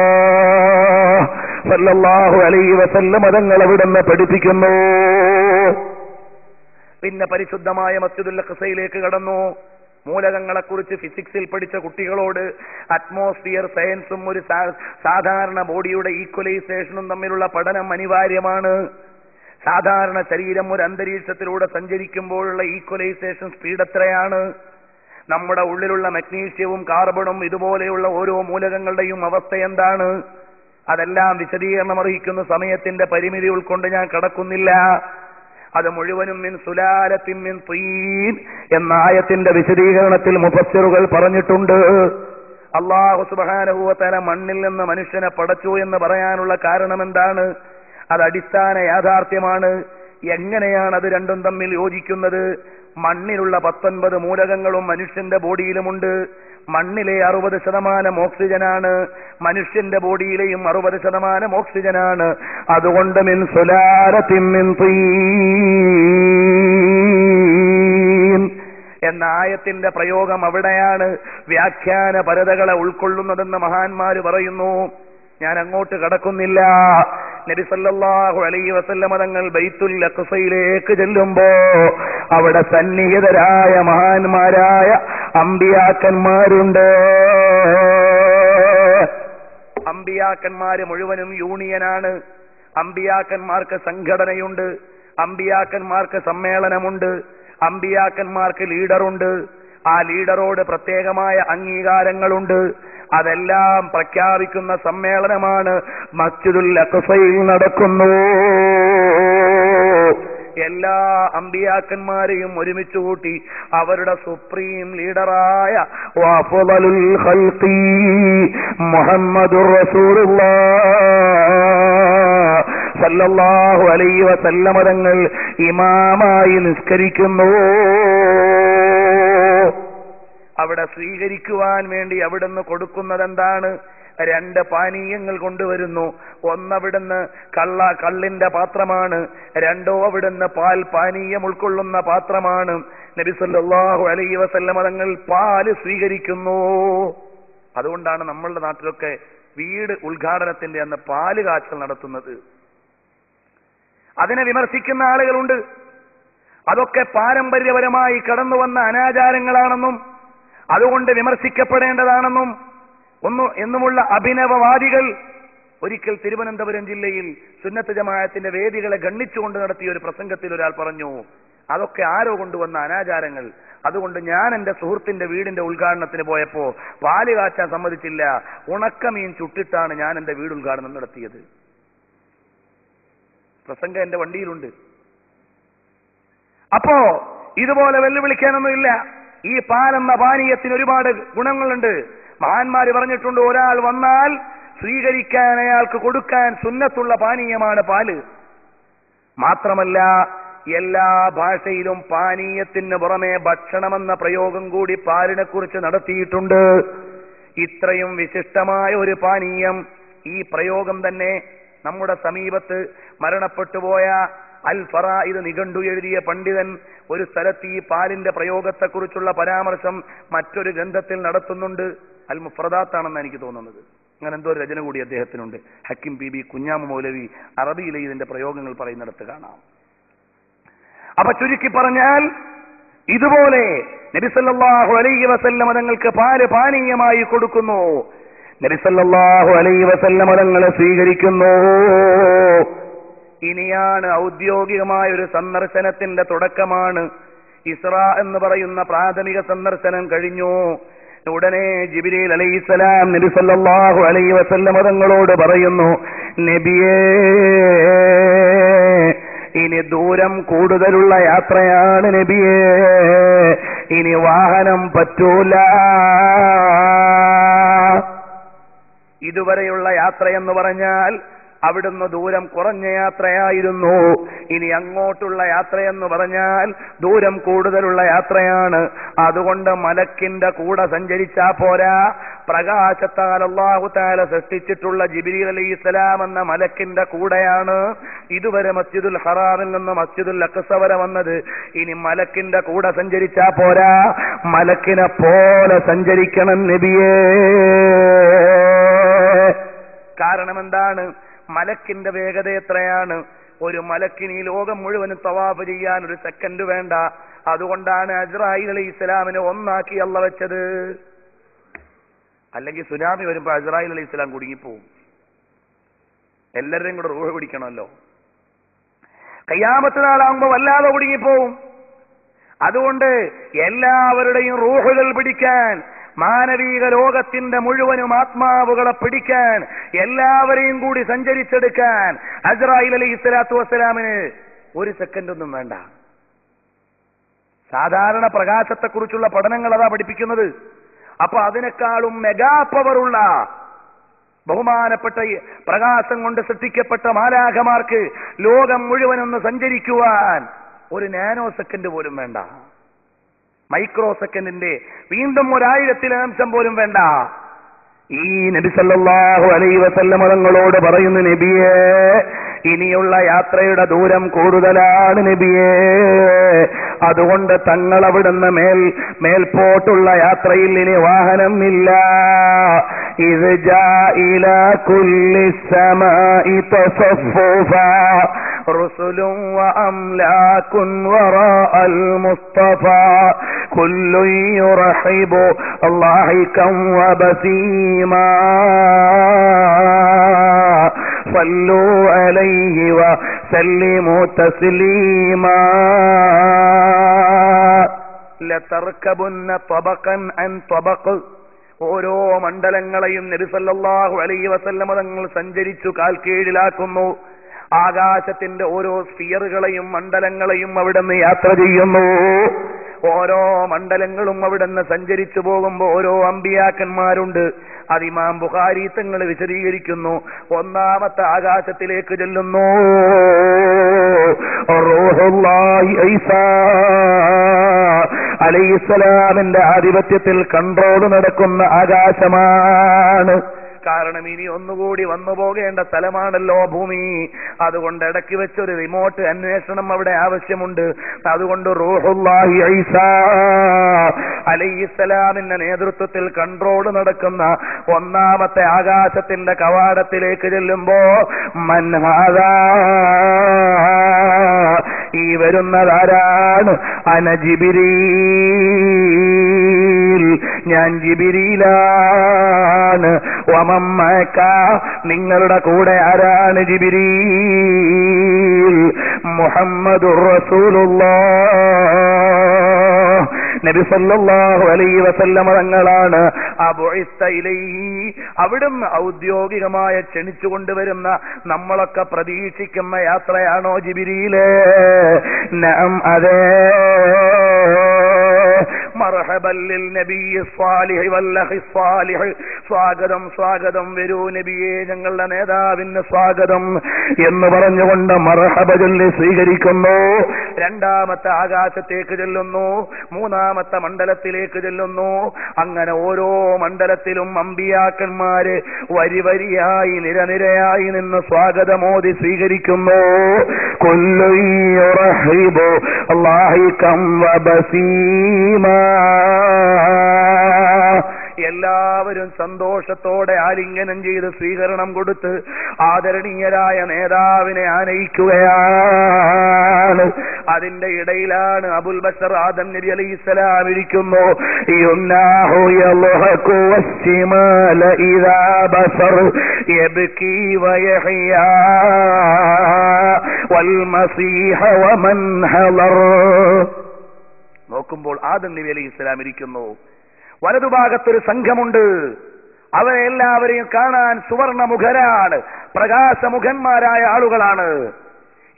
സല്ലല്ലാഹു അലൈഹി വസല്ലം തങ്ങൾ അവിടുന്ന് പഠിപ്പിക്കുന്നു. പിന്നെ പരിശുദ്ധമായ മസ്ജിദുൽ അഖ്സയിലേക്ക് കടന്നു. മൂലകങ്ങളെക്കുറിച്ച് ഫിസിക്സിൽ പഠിച്ച കുട്ടികളോട് അറ്റ്മോസ്ഫിയർ സയൻസും ഒരു സാധാരണ ബോഡിയുടെ ഈക്വലൈസേഷനും തമ്മിലുള്ള പഠനം അനിവാര്യമാണ്. സാധാരണ ശരീരം ഒരു അന്തരീക്ഷത്തിലൂടെ സഞ്ചരിക്കുമ്പോഴുള്ള ഈക്വലൈസേഷൻ സ്പീഡ് എത്രയാണ്? നമ്മുടെ ഉള്ളിലുള്ള മഗ്നീഷ്യവും കാർബണും ഇതുപോലെയുള്ള ഓരോ മൂലകങ്ങളുടെയും അവസ്ഥ എന്താണ്? അതെല്ലാം വിശദീകരണം അറിയിക്കുന്ന സമയത്തിന്റെ പരിമിതി ഉൾക്കൊണ്ട് ഞാൻ കടക്കുന്നില്ല. അത് മുഴുവനും മിൻ സുലാലത്തിൻ മിൻ തീൻ എന്ന ആയത്തിന്റെ വിശദീകരണത്തിൽ മുഫസ്സിറുകൾ പറഞ്ഞിട്ടുണ്ട്. അല്ലാഹു സുബ്ഹാനഹു വ തആല മണ്ണിൽ നിന്ന് മനുഷ്യനെ പടച്ചു എന്ന് പറയാനുള്ള കാരണം എന്താണ്? അത് അടിസ്ഥാന യാഥാർത്ഥ്യമാണ്. എങ്ങനെയാണ് അത് രണ്ടും തമ്മിൽ യോജിക്കുന്നത്? മണ്ണിലുള്ള 19 മൂലകങ്ങളും മനുഷ്യന്റെ ബോഡിയിലുമുണ്ട്. മണ്ണിലെ 60% ഓക്സിജനാണ്, മനുഷ്യന്റെ ബോഡിയിലെയും 60% ഓക്സിജനാണ്. അതുകൊണ്ട് മിൻ സുലാലത്തിൻ മിൻ തീൻ എന്ന ആയത്തിന്റെ പ്രയോഗം അവിടെയാണ് വ്യാഖ്യാന പരതകളെ ഉൾക്കൊള്ളുന്നതെന്ന് മഹാന്മാര് പറയുന്നു. ഞാൻ അങ്ങോട്ട് കടക്കുന്നില്ല. നബി സല്ലല്ലാഹു അലൈഹി വസല്ലം തങ്ങൾ ബൈത്തുൽ അഖ്സയിലേക്ക് ചെല്ലുമ്പോ അവിടെ സന്നിഹിതരായ മഹാന്മാരായ അമ്പിയാക്കന്മാരുണ്ട്. അമ്പിയാക്കന്മാര് മുഴുവനും യൂണിയനാണ്. അമ്പിയാക്കന്മാർക്ക് സംഘടനയുണ്ട്, അമ്പിയാക്കന്മാർക്ക് സമ്മേളനമുണ്ട്, അമ്പിയാക്കന്മാർക്ക് ലീഡറുണ്ട്. ആ ലീഡറോട് പ്രത്യേകമായ അംഗീകാരങ്ങളുണ്ട്. അതെല്ലാം പ്രഖ്യാപിക്കുന്ന സമ്മേളനമാണ് മസ്ജിദുൽ അഖ്സയിൽ നടക്കുന്നു. എല്ലാ അമ്പിയാക്കന്മാരെയും ഒരുമിച്ച് കൂട്ടി അവരുടെ സുപ്രീം ലീഡറായ വഅഫ്ളലുൽ ഖൽഖി മുഹമ്മദുർ റസൂലുള്ളാഹ് സല്ലല്ലാഹു അലൈഹി വസല്ലം തങ്ങൾ ഇമാമായി നിസ്കരിക്കുന്നു. അവിടെ സ്വീകരിക്കുവാൻ വേണ്ടി അവിടുന്ന് കൊടുക്കുന്നത് എന്താണ്? 2 പാനീയങ്ങൾ കൊണ്ടുവരുന്നു. ഒന്നവിടുന്ന് കള്ളിന്റെ പാത്രമാണ്, രണ്ടോ അവിടുന്ന് പാൽ പാനീയം ഉൾക്കൊള്ളുന്ന പാത്രമാണ്. നബി സല്ലല്ലാഹു അലൈഹി വസല്ലം തങ്ങൾ പാല് സ്വീകരിക്കുന്നു. അതുകൊണ്ടാണ് നമ്മളുടെ നാട്ടിലൊക്കെ വീട് ഉദ്ഘാടനത്തിന്റെ അന്ന് പാല് കാച്ചൽ നടത്തുന്നത്. അതിനെ വിമർശിക്കുന്ന ആളുകളുണ്ട്. അതൊക്കെ പാരമ്പര്യപരമായി കടന്നു വന്ന അനാചാരങ്ങളാണെന്നും അതുകൊണ്ട് വിമർശിക്കപ്പെടേണ്ടതാണെന്നും എന്നുമുള്ള അഭിനവവാദികൾ ഒരിക്കൽ തിരുവനന്തപുരം ജില്ലയിൽ സുന്നത്ത് ജമാഅത്തിന്റെ വേദികളെ ഗണ്ണിച്ചുകൊണ്ട് നടത്തിയ ഒരു പ്രസംഗത്തിൽ ഒരാൾ പറഞ്ഞു, അതൊക്കെ ആരോ കൊണ്ടുവന്ന അനാചാരങ്ങൾ. അതുകൊണ്ട് ഞാൻ എന്റെ സുഹൃത്തിന്റെ വീടിന്റെ ഉദ്ഘാടനത്തിന് പോയപ്പോ പാല് കാച്ചാൻ സമ്മതിച്ചില്ല, ഉണക്കമീൻ ചുട്ടിട്ടാണ് ഞാൻ എന്റെ വീട് ഉദ്ഘാടനം നടത്തിയത്. പ്രസംഗം എന്റെ വണ്ടിയിലുണ്ട്. അപ്പോ ഇതുപോലെ വെല്ലുവിളിക്കാനൊന്നുമില്ല. ഈ പാലെന്ന പാനീയത്തിന് ഒരുപാട് ഗുണങ്ങളുണ്ട്. മഹാന്മാര് പറഞ്ഞിട്ടുണ്ട്, ഒരാൾ വന്നാൽ സ്വീകരിക്കാൻ അയാൾക്ക് കൊടുക്കാൻ സുന്നത്തുള്ള പാനീയമാണ് പാല്. മാത്രമല്ല എല്ലാ ഭാഷയിലും പാനീയത്തിന് പുറമെ ഭക്ഷണമെന്ന പ്രയോഗം കൂടി പാലിനെ കുറിച്ച് നടത്തിയിട്ടുണ്ട്. ഇത്രയും വിശിഷ്ടമായ ഒരു പാനീയം, ഈ പ്രയോഗം തന്നെ നമ്മുടെ സമീപത്ത് മരണപ്പെട്ടുപോയ അൽ ഫറായിദ് നിഘണ്ടു എഴുതിയ പണ്ഡിതൻ ഒരു സ്ഥലത്ത് ഈ പാലിന്റെ പ്രയോഗത്തെക്കുറിച്ചുള്ള പരാമർശം മറ്റൊരു ഗ്രന്ഥത്തിൽ നടത്തുന്നുണ്ട്. അൽ മുഫ്രദാത്താണെന്ന് എനിക്ക് തോന്നുന്നത്. അങ്ങനെ എന്തോ ഒരു രചന കൂടി അദ്ദേഹത്തിനുണ്ട്. ഹക്കിം ബീബി കുഞ്ഞാമ മൗലവി അറബിയിലെ ഇതിന്റെ പ്രയോഗങ്ങൾ പറയുന്നിടത്ത് കാണാം. അപ്പൊ ചുരുക്കി പറഞ്ഞാൽ ഇതുപോലെ നബി സല്ലല്ലാഹു അലൈഹി വസല്ലം തങ്ങൾക്ക് പാല് പാനീയമായി കൊടുക്കുന്നു. നബി സല്ലല്ലാഹു അലൈഹി വസല്ലം തങ്ങളെ സ്വീകരിക്കുന്നു. ഇനിയാണ് ഔദ്യോഗികമായ ഒരു സന്ദർശനത്തിന്റെ തുടക്കമാണ്. ഇസ്രാ എന്ന് പറയുന്ന പ്രാഥമിക സന്ദർശനം കഴിഞ്ഞു. ഉടനെ ജിബ്രീൽ അലൈഹിസ്സലാം നബി സല്ലല്ലാഹു അലൈഹി വസല്ലം തങ്ങളോട് പറയുന്നു, നബിയേ, ഇനി ദൂരം കൂടുതലുള്ള യാത്രയാണ് നബിയേ, ഇനി വാഹനം പറ്റൂല. ഇതുവരെയുള്ള യാത്രയെന്ന് പറഞ്ഞാൽ അവിടുന്ന് ദൂരം കുറഞ്ഞ യാത്രയായിരുന്നു. ഇനി അങ്ങോട്ടുള്ള യാത്രയെന്ന് പറഞ്ഞാൽ ദൂരം കൂടുതലുള്ള യാത്രയാണ്. അതുകൊണ്ട് മലക്കിന്റെ കൂടെ സഞ്ചരിച്ചാ പോരാ. പ്രകാശത്താൽ അല്ലാഹു തആല സൃഷ്ടിച്ചിട്ടുള്ള ജിബ്രീൽ അലൈഹിസ്സലാം എന്ന മലക്കിന്റെ കൂടെയാണ് ഇതുവരെ മസ്ജിദുൽ ഹറാമിൽ നിന്ന് മസ്ജിദുൽ അഖ്സ വരെ വന്നത്. ഇനി മലക്കിന്റെ കൂടെ സഞ്ചരിച്ചാ പോരാ, മലക്കിനെ പോലെ സഞ്ചരിക്കണം നബിയേ. കാരണം എന്താണ്? മലക്കിന്റെ വേഗത എത്രയാണ്? ഒരു മലക്കിന് ഈ ലോകം മുഴുവനും തവാഫ് ചെയ്യാൻ ഒരു സെക്കൻഡ് വേണ്ട. അതുകൊണ്ടാണ് അസ്രായീൽ അലൈഹിസ്സലാമിനെ ഒന്നാക്കി അല്ലാഹു വെച്ചത്. അല്ലെങ്കിൽ സുനാമി വരുമ്പോ അസ്രായീൽ അലൈഹിസ്സലാം കുടുങ്ങിപ്പോവും. എല്ലാവരുടെയും കൂടെ റൂഹ് പിടിക്കണമല്ലോ. ഖിയാമത്ത് നാളാകുമ്പോ വല്ലാതെ കുടുങ്ങിപ്പോവും. അതുകൊണ്ട് എല്ലാവരുടെയും റൂഹുകൾ പിടിക്കാൻ, മാനവിക ലോകത്തിന്റെ മുഴുവനും ആത്മാവുകളെ പിടിക്കാൻ, എല്ലാവരെയും കൂടി സഞ്ചരിച്ചെടുക്കാൻ അസ്രായീൽ അലൈഹിസ്സലാത്തു വസ്സലാമിന് ഒരു സെക്കൻഡ് ഒന്നും വേണ്ട. സാധാരണ പ്രകാശത്തെക്കുറിച്ചുള്ള പഠനങ്ങൾ അതാ പഠിപ്പിക്കുന്നത്. അപ്പൊ അതിനേക്കാളും മെഗാ പവറുള്ള ബഹുമാനപ്പെട്ട പ്രകാശം കൊണ്ട് സൃഷ്ടിക്കപ്പെട്ട മാലാഖമാർക്ക് ലോകം മുഴുവനൊന്ന് സഞ്ചരിക്കുവാൻ ഒരു നാനോ സെക്കൻഡ് പോലും വേണ്ട. മൈക്രോ സെക്കൻഡിന്റെ വീണ്ടും 1000 അംശം പോലും വേണ്ട. ഈ നബി സല്ലല്ലാഹു അലൈഹി വസല്ലം തങ്ങളോട് പറയുന്നു, നബിയേ, ഇനിയുള്ള യാത്രയുടെ ദൂരം കൂടുതലാണ് നബിയേ. അതുകൊണ്ട് തങ്ങൾ അവിടുന്ന് മേൽപോട്ടുള്ള യാത്രയിൽ ഇനി വാഹനം ഇല്ല. ഇത് ജാഇല കുല്ലി സമാഇ തസഫുഫാ റസുലും വഅംലാകുൻ വറാഅൽ മുസ്തഫാ കുല്ലുൻ യുറഹിബു ളാഹികം വബസീമാ സല്ലു അലൈഹി വസല്ലിമു തസ്ലീമാ ലതർകബുന്ന തബഖൻ അൻ തബഖ്. ഓരോ മണ്ഡലങ്ങളെയും നബി സല്ലല്ലാഹു അലൈഹി വസല്ലം തങ്ങൾ സഞ്ചരിച്ചു കാൽ കീഴിലാക്കുന്നു. ആകാശത്തിന്റെ ഓരോ സ്ഫിയറുകളെയും മണ്ഡലങ്ങളെയും അവിടുന്ന് യാത്ര ചെയ്യുന്നു. ഓരോ മണ്ഡലങ്ങളും അവിടുന്ന് സഞ്ചരിച്ചു പോകുമ്പോൾ ഓരോ അമ്പിയാക്കന്മാരുണ്ട്. അത് ഇമാം ബുഖാരി തങ്ങൾ വിശദീകരിക്കുന്നു. ഒന്നാമത്തെ ആകാശത്തിലേക്ക് ചെല്ലുന്നു. റൂഹുല്ലാഹി ഈസാ അലൈഹിസ്സലാമിന്റെ ആധിപത്യത്തിൽ കൺട്രോൾ നടക്കുന്ന ആകാശമാണ്. കാരണം ഇനി ഒന്നുകൂടി വന്നു പോകേണ്ട സ്ഥലമാണല്ലോ ഭൂമി. അതുകൊണ്ട് ഇടയ്ക്ക് വെച്ചൊരു റിമോട്ട് അന്വേഷണം അവിടെ ആവശ്യമുണ്ട്. അതുകൊണ്ട് റൂഹുല്ലാഹി ഈസാ അലൈഹിസ്സലാമിന്റെ നേതൃത്വത്തിൽ കൺട്രോൾ നടക്കുന്ന ഒന്നാമത്തെ ആകാശത്തിന്റെ കവാടത്തിലേക്ക് ചെല്ലുമ്പോ മൻ ഹാദാ, ഈ വരുന്നതാരാണ്? അന ജിബ്രീൽ, ഞാൻ ജിബ്രീലാണ്. വമമ്മക, നിങ്ങളുടെ കൂടെ ആരാണ്? ജിബ്രീൽ. മുഹമ്മദുർ റസൂലുള്ളാഹ്, നബി സല്ലല്ലാഹു അലൈഹി വസല്ലം തങ്ങളാണ്. അബുഇസ്ത ഇലൈഹി, അവിടുന്ന് ഔദ്യോഗികമായ ക്ഷണിച്ചു കൊണ്ടുവരുന്ന നമ്മളൊക്കെ പ്രതീക്ഷിക്കുന്ന യാത്രയാണോ ജിബ്രീലേ? നഅം, അതെ. മർഹബൻ ലിൽ നബിയ്യി സ്വാലിഹി വൽ അഖി സ്വാലിഹ്, സ്വാഗതം സ്വാഗതം, വരൂ നബിയേ, ഞങ്ങളുടെ നേതാവിന് സ്വാഗതം എന്ന് പറഞ്ഞുകൊണ്ട് മർഹബ ചൊല്ലി സ്വീകരിക്കുന്നു. രണ്ടാമത്തെ ആകാശത്തേക്ക് ചെല്ലുന്നു. മൂന്നാമത്തെ മണ്ഡലത്തിലേക്ക് ചെല്ലുന്നു. അങ്ങനെ ഓരോ മണ്ഡലത്തിലും അമ്പിയാക്കന്മാര് വരി വരിയായി നിരനിരയായി നിന്ന് സ്വാഗതമോദി സ്വീകരിക്കുന്നു. കുല്ലു യുറഹിബു ളാഹികം വബസീമാ, എല്ലാവരും സന്തോഷത്തോടെ ആലിംഗനം ചെയ്ത് സ്വീകരണം കൊടുത്ത് ആദരണീയരായ നേതാവിനെ ആനയിക്കുകയാണ്. അതിന്റെ ഇടയിലാണ് അബുൽ ബശർ ആദം നബി അലൈഹിസ്സലാം ഇരിക്കുന്നു. യുന്നാഹു യൽഹഖു വസ്സിമാല ഇദാ ബശർ യബ്കി വയഹ്യാ വൽ മസീഹ വമൻ ഹളർ. നോക്കുമ്പോൾ ആദം നബി അലൈഹിസ്സലാം ഇരിക്കുന്നു. വലതുഭാഗത്തൊരു സംഘമുണ്ട്. അവരെല്ലാവരെയും കാണാൻ സുവർണമുഖരാണ്, പ്രകാശമുഖന്മാരായ ആളുകളാണ്.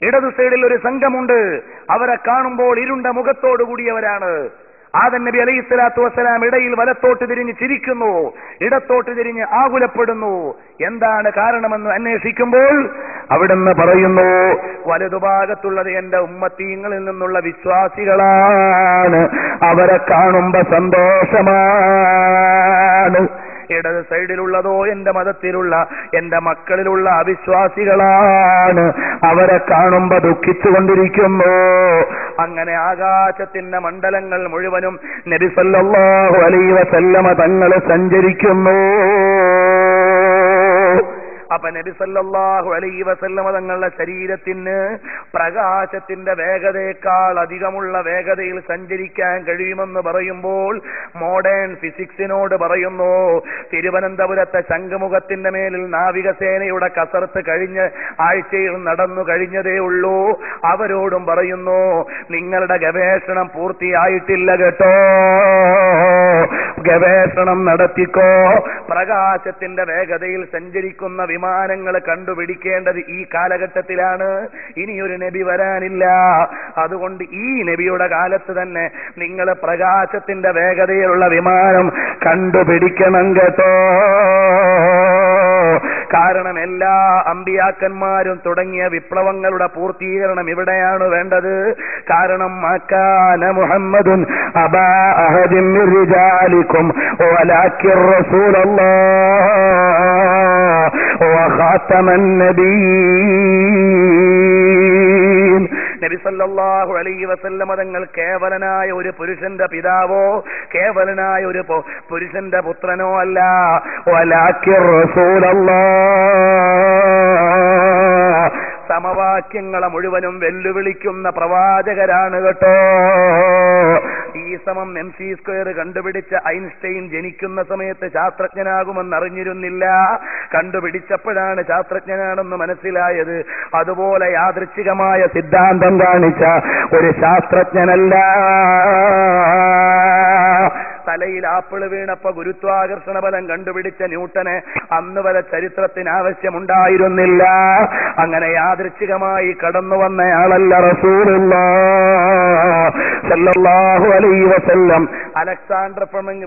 ഇടതു സൈഡിൽ ഒരു സംഘമുണ്ട്. അവരെ കാണുമ്പോൾ ഇരുണ്ട മുഖത്തോടു കൂടിയവരാണ്. ആദം നബി അലൈഹി സ്വലാത്തു വസ്സലാം ഇടയിൽ വലത്തോട്ട് തിരിഞ്ഞ് ചിരിക്കുന്നു, ഇടത്തോട്ട് തിരിഞ്ഞ് ആകുലപ്പെടുന്നു. എന്താണ് കാരണമെന്ന് അന്വേഷിക്കുമ്പോൾ അവിടുന്ന് പറയുന്നു, വലതുഭാഗത്തുള്ളത് എന്റെ ഉമ്മത്തീങ്ങളിൽ നിന്നുള്ള വിശ്വാസികളാണ്, അവരെ കാണുമ്പോ സന്തോഷമാണ്. ഇടത് സൈഡിലുള്ളതോ എന്റെ മതത്തിലുള്ള എന്റെ മക്കളിലുള്ള അവിശ്വാസികളാണ്, അവരെ കാണുമ്പോ ദുഃഖിച്ചുകൊണ്ടിരിക്കുന്നു. അങ്ങനെ ആകാശത്തിന്റെ മണ്ഡലങ്ങൾ മുഴുവനും നബി സല്ലല്ലാഹു അലൈഹി വസല്ലമ തങ്ങൾ സഞ്ചരിക്കുന്നു. അപ്പൊ നബി സല്ലല്ലാഹു അലൈഹി വസല്ലമ തങ്ങളുടെ ശരീരത്തിന് പ്രകാശത്തിന്റെ വേഗതയേക്കാൾ അധികമുള്ള വേഗതയിൽ സഞ്ചരിക്കാൻ കഴിയുമെന്ന് പറയുമ്പോൾ മോഡേൺ ഫിസിക്സിനോട് പറയുന്നു, തിരുവനന്തപുരത്തെ ശംഖുമുഖത്തിന്റെ മേലിൽ നാവികസേനയുടെ കസർത്ത് കഴിഞ്ഞ് ആഴ്ചയിൽ നടന്നു കഴിഞ്ഞതേ ഉള്ളൂ. അവരോടും പറയുന്നു, നിങ്ങളുടെ ഗവേഷണം പൂർത്തിയായിട്ടില്ല കേട്ടോ, ഗവേഷണം നടത്തിക്കോ. പ്രകാശത്തിന്റെ വേഗതയിൽ സഞ്ചരിക്കുന്ന വിമാനങ്ങൾ കണ്ടുപിടിക്കേണ്ടത് ഈ കാലഘട്ടത്തിലാണ്. ഇനിയൊരു നബി വരാനില്ല. അതുകൊണ്ട് ഈ നബിയുടെ കാലത്ത് തന്നെ നിങ്ങൾ പ്രകാശത്തിന്റെ വേഗതയിലുള്ള വിമാനം കണ്ടുപിടിക്കണം കേട്ടോ. കാരണം എല്ലാ അമ്പിയാക്കന്മാരും തുടങ്ങിയ വിപ്ലവങ്ങളുടെ പൂർത്തീകരണം ഇവിടെയാണ് വേണ്ടത്. കാരണം മക്കാന മുഹമ്മദുൻ അബാ അഹദിൻ മിൻ റിജാലിക്കും വലാകിൻ റസൂലല്ലാഹ് വഖാതമൻ നബിയ്യീൻ. നബി സല്ലല്ലാഹു അലൈഹി വസല്ലമ തങ്ങൾ കേവലനായ ഒരു പുരുഷന്റെ പിതാവോ കേവലനായ ഒരു പുരുഷന്റെ പുത്രനോ അല്ല. വലാകിൻ റസൂലല്ലാഹ്, സമവാക്യങ്ങളെ മുഴുവനും വെല്ലുവിളിക്കുന്ന പ്രവാചകരാണ് കേട്ടോ. ഈ സമം mc² കണ്ടുപിടിച്ച ഐൻസ്റ്റൈൻ ജനിക്കുന്ന സമയത്ത് ശാസ്ത്രജ്ഞനാകുമെന്ന് അറിഞ്ഞിരുന്നില്ല. കണ്ടുപിടിച്ചപ്പോഴാണ് ശാസ്ത്രജ്ഞനാണെന്ന് മനസ്സിലായത്. അതുപോലെ യാദൃച്ഛികമായ സിദ്ധാന്തം കാണിച്ച ഒരു ശാസ്ത്രജ്ഞനല്ല. തലയിൽ ആപ്പിള് വീണപ്പോ ഗുരുത്വാകർഷണ ബലം കണ്ടുപിടിച്ച ന്യൂട്ടന് അന്ന് വരെ ചരിത്രത്തിന് ആവശ്യമുണ്ടായിരുന്നില്ല. അങ്ങനെ യാദൃച്ഛികമായി കടന്നു വന്നയാളല്ല റസൂലുള്ളാഹ് സല്ലല്ലാഹു അലൈഹി വസല്ലം. അലക്സാണ്ടർ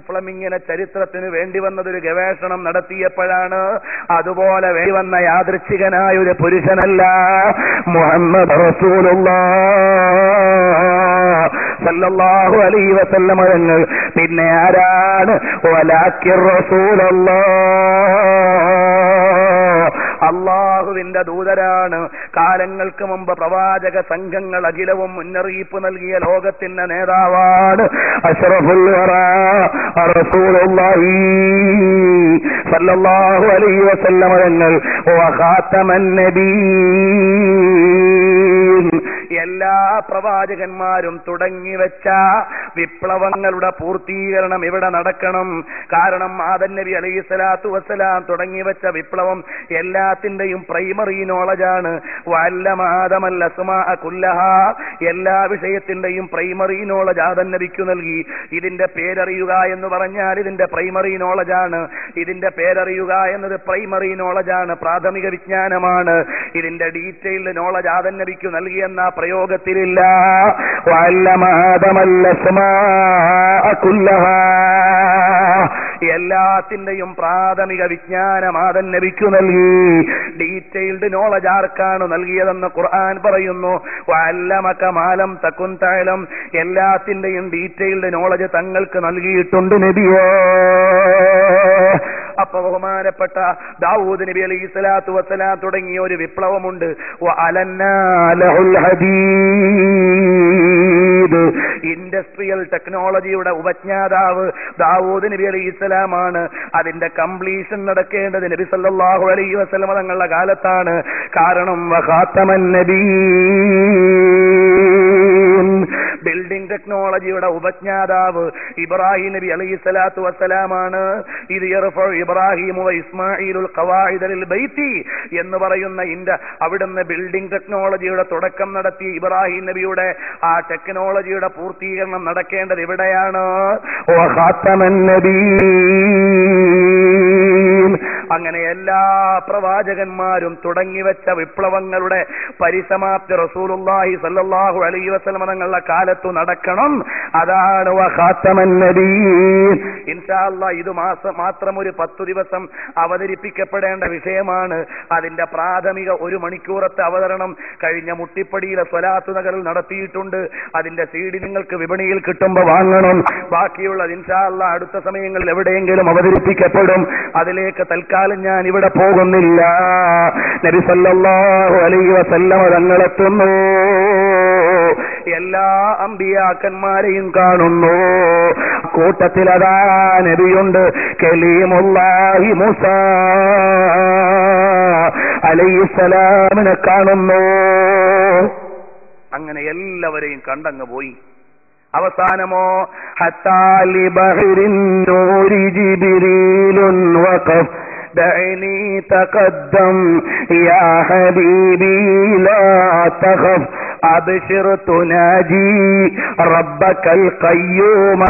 ഫ്ലെമിങ്ങിനെ ചരിത്രത്തിന് വേണ്ടി വന്നതൊരു ഗവേഷണം നടത്തിയപ്പോഴാണ്. അതുപോലെ വേണ്ടി വന്ന യാദൃച്ഛികനായ ഒരു പുരുഷനല്ല മുഹമ്മദ് റസൂലുള്ളാഹ് സല്ലല്ലാഹു അലൈഹി വസല്ലം തങ്ങൾ. പിന്നെ ആരാണ്? വലാകിർ റസൂലല്ലാഹ്, അള്ളാഹുവിന്റെ ദൂതരാണ്. കാലങ്ങൾക്ക് മുമ്പ് പ്രവാചക സംഘങ്ങൾ അഖിലവും മുന്നറിയിപ്പ് നൽകിയ ലോകത്തിന്റെ നേതാവാണ് അഷ്റഫുൽ വറാ റസൂലുള്ളാഹി സല്ലല്ലാഹു അലൈഹി വസല്ലം തങ്ങൾ. വഖാതമൻ നബിയ്യീൻ, എല്ലാ പ്രവാചകന്മാരും തുടങ്ങിവെച്ച വിപ്ലവങ്ങളുടെ പൂർത്തീകരണം ഇവിടെ നടക്കണം. കാരണം ആദം നബി അലൈഹി സ്വലാത്തു വസ്സലാം തുടങ്ങിവെച്ച വിപ്ലവം എല്ലാത്തിന്റെയും പ്രൈമറി നോളജാണ്. വഅല്ലമ ആദമൽ അസ്മാഅ കുല്ലഹാ, എല്ലാ വിഷയത്തിന്റെയും പ്രൈമറി നോളജ് ആദം നബിക്ക് നൽകി. ഇതിന്റെ പേരറിയുക എന്ന് പറഞ്ഞാൽ ഇതിന്റെ പ്രൈമറി നോളജാണ്. ഇതിന്റെ പേരറിയുക എന്നത് പ്രൈമറി നോളജാണ്, പ്രാഥമിക വിജ്ഞാനമാണ്. ഇതിന്റെ ഡീറ്റെയിൽഡ് നോളജ് ആദം നബിക്ക് നൽകിയെന്ന പ്രയോഗത്തിലില്ല. വഅല്ലമ ആദമൽ അസ്മാഅ കുല്ലഹാ, എല്ലാത്തിന്റെയും പ്രാഥമിക വിജ്ഞാനം ആദം നബിക്ക് നൽകി. ഡീറ്റെയിൽഡ് നോളജ് ആർക്കാണ് നൽകിയതെന്ന് ഖുർആൻ പറയുന്നു. വഅല്ലമക മാ ലം തകുൻ തഅലം, എല്ലാത്തിന്റെയും ഡീറ്റെയിൽഡ് നോളജ് തങ്ങൾക്ക് നൽകിയിട്ടുണ്ട് നബിയേ. അപ്പൊ ബഹുമാനപ്പെട്ട ദാവൂദ് നബി അലൈഹി സ്വലാത്തു വസ്സലാം തുടങ്ങിയ ഒരു വിപ്ലവമുണ്ട്. വഅലന്നാ ലഹുൽ ഹദീദ്, ഇൻഡസ്ട്രിയൽ ടെക്നോളജിയുടെ ഉപജ്ഞാതാവ് ദാവൂദ് നബി അലൈഹി സ്വലാമാണ്. അതിന്റെ കംപ്ലീഷൻ നടക്കേണ്ടത് നബി സല്ലല്ലാഹു അലൈഹി വസല്ലം തങ്ങളുടെ കാലത്താണ്. കാരണം വഖാതമൻ നബിയ്യീൻ, ടെക്നോളജിയുടെ ഉപജ്ഞാതാവ് ഇബ്രാഹിം നബി അലൈഹിസ്സലാത്തു വസ്സലാമാണ്. ഇത് യർഫഉ ഇബ്രാഹിമു വ ഇസ്മാഈലുൽ ഖവാഇദ ലിൽ ബൈത്തി എന്ന് പറയുന്ന അവിടുന്ന് ബിൽഡിംഗ് ടെക്നോളജിയുടെ തുടക്കം നടത്തി ഇബ്രാഹിം നബിയുടെ ആ ടെക്നോളജിയുടെ പൂർത്തീകരണം നടക്കേണ്ടത് ഇവിടെയാണ്. അങ്ങനെ എല്ലാ പ്രവാചകന്മാരും തുടങ്ങിവെച്ച വിപ്ലവങ്ങളുടെ പരിസമാപ്തി റസൂലുള്ളാഹി സ്വല്ലല്ലാഹു അലൈഹി വസല്ലം തങ്ങളുടെ കാലത്തു നടക്കണം. അതാണ് വഖാതമൻ നബിയ്യീൻ. ഇൻഷാ അല്ലാഹ് ഇത് മാത്രം ഒരു 10 ദിവസം അവതരിപ്പിക്കപ്പെടേണ്ട വിഷയമാണ്. അതിന്റെ പ്രാഥമിക 1 മണിക്കൂറത്തെ അവതരണം കഴിഞ്ഞ മുട്ടിപ്പടിയിലെ സ്വലാത്ത് നഗറിൽ നടത്തിയിട്ടുണ്ട്. അതിന്റെ CD നിങ്ങൾക്ക് വിപണിയിൽ കിട്ടുമ്പോൾ വാങ്ങണം. ബാക്കിയുള്ളത് ഇൻഷാ അല്ലാഹ് അടുത്ത സമയങ്ങളിൽ എവിടെയെങ്കിലും അവതരിപ്പിക്കപ്പെടും. അതിലേക്ക് തൽക്കാലം ഞാൻ ഇവിടെ പോകുന്നില്ല. നബി സല്ലല്ലാഹു അലൈഹി വസല്ലം തങ്ങളെത്തുന്നു. എല്ലാ അമ്പിയാക്കന്മാരെയും കാണുന്നു. കൂട്ടത്തിൽ അതാ നബിയുണ്ട്, കലീമുല്ലാഹി മൂസാ അലൈഹിസ്സലാമിനെ കാണുന്നു. അങ്ങനെ എല്ലാവരെയും കണ്ടങ്ങ് പോയി. അവസാനമോ ഹത്താ ലിബഹരിൻ നൂരി ജിബ്രീലുൻ വഖഫ് ദഅനി തഖദ്ദം യാ ഹബീബി ലാ തഖഫ് അബ്ശിർ തുനാജി റബ്ബകൽ ഖയ്യൂമ.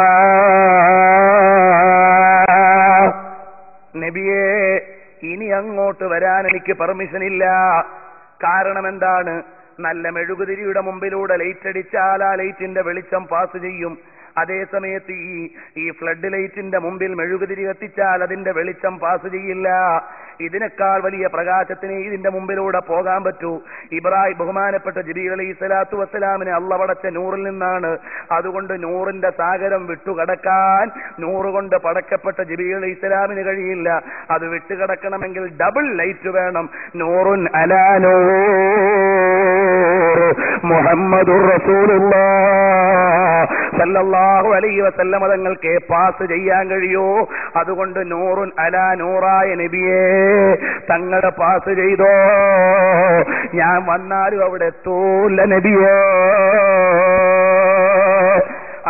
നബിയേ, ഇനി അങ്ങോട്ട് വരാൻ എനിക്ക് പെർമിഷൻ ഇല്ല. കാരണം എന്താണ്? നല്ല മെഴുകുതിരിയുടെ മുമ്പിലൂടെ ലൈറ്റ് അടിച്ചാൽ ആ ലൈറ്റിന്റെ വെളിച്ചം പാസ് ചെയ്യും. അതേ സമയത്ത് ഈ ഫ്ലഡ് ലൈറ്റിന്റെ മുമ്പിൽ മെഴുകുതിരി കത്തിച്ചാൽ അതിന്റെ വെളിച്ചം പാസ് ചെയ്യില്ല. ഇതിനേക്കാൾ വലിയ പ്രകാശത്തിന് ഇതിന്റെ മുമ്പിലൂടെ പോകാൻ പറ്റൂ. ഇബ്രാഹിം ബഹുമാനപ്പെട്ട ജിബ്രീൽ അലൈഹി സ്വലാത്തു വസ്സലാമിനെ അള്ളാഹു പടച്ച നൂറിൽ നിന്നാണ്. അതുകൊണ്ട് നൂറിന്റെ സാഗരം വിട്ടുകടക്കാൻ നൂറ് കൊണ്ട് പടക്കപ്പെട്ട ജിബ്രീൽ അലൈഹി സ്വലാമിന് കഴിയില്ല. അത് വിട്ടുകടക്കണമെങ്കിൽ ഡബിൾ ലൈറ്റ് വേണം. നൂറുൻ അലാ നൂർ മുഹമ്മദുർ റസൂലുള്ളാഹ് സല്ലല്ലാഹു അലൈഹി വസല്ലം തങ്ങൾക്ക് പാസ് ചെയ്യാൻ കഴിയൂ. അതുകൊണ്ട് നൂറുൻ അലാ നൂറായ നബിയേ, തങ്ങളുടെ പാസ് ചെയ്തോ. ഞാൻ വന്നാലും അവിടെ എത്തൂല്ല നബിയേ.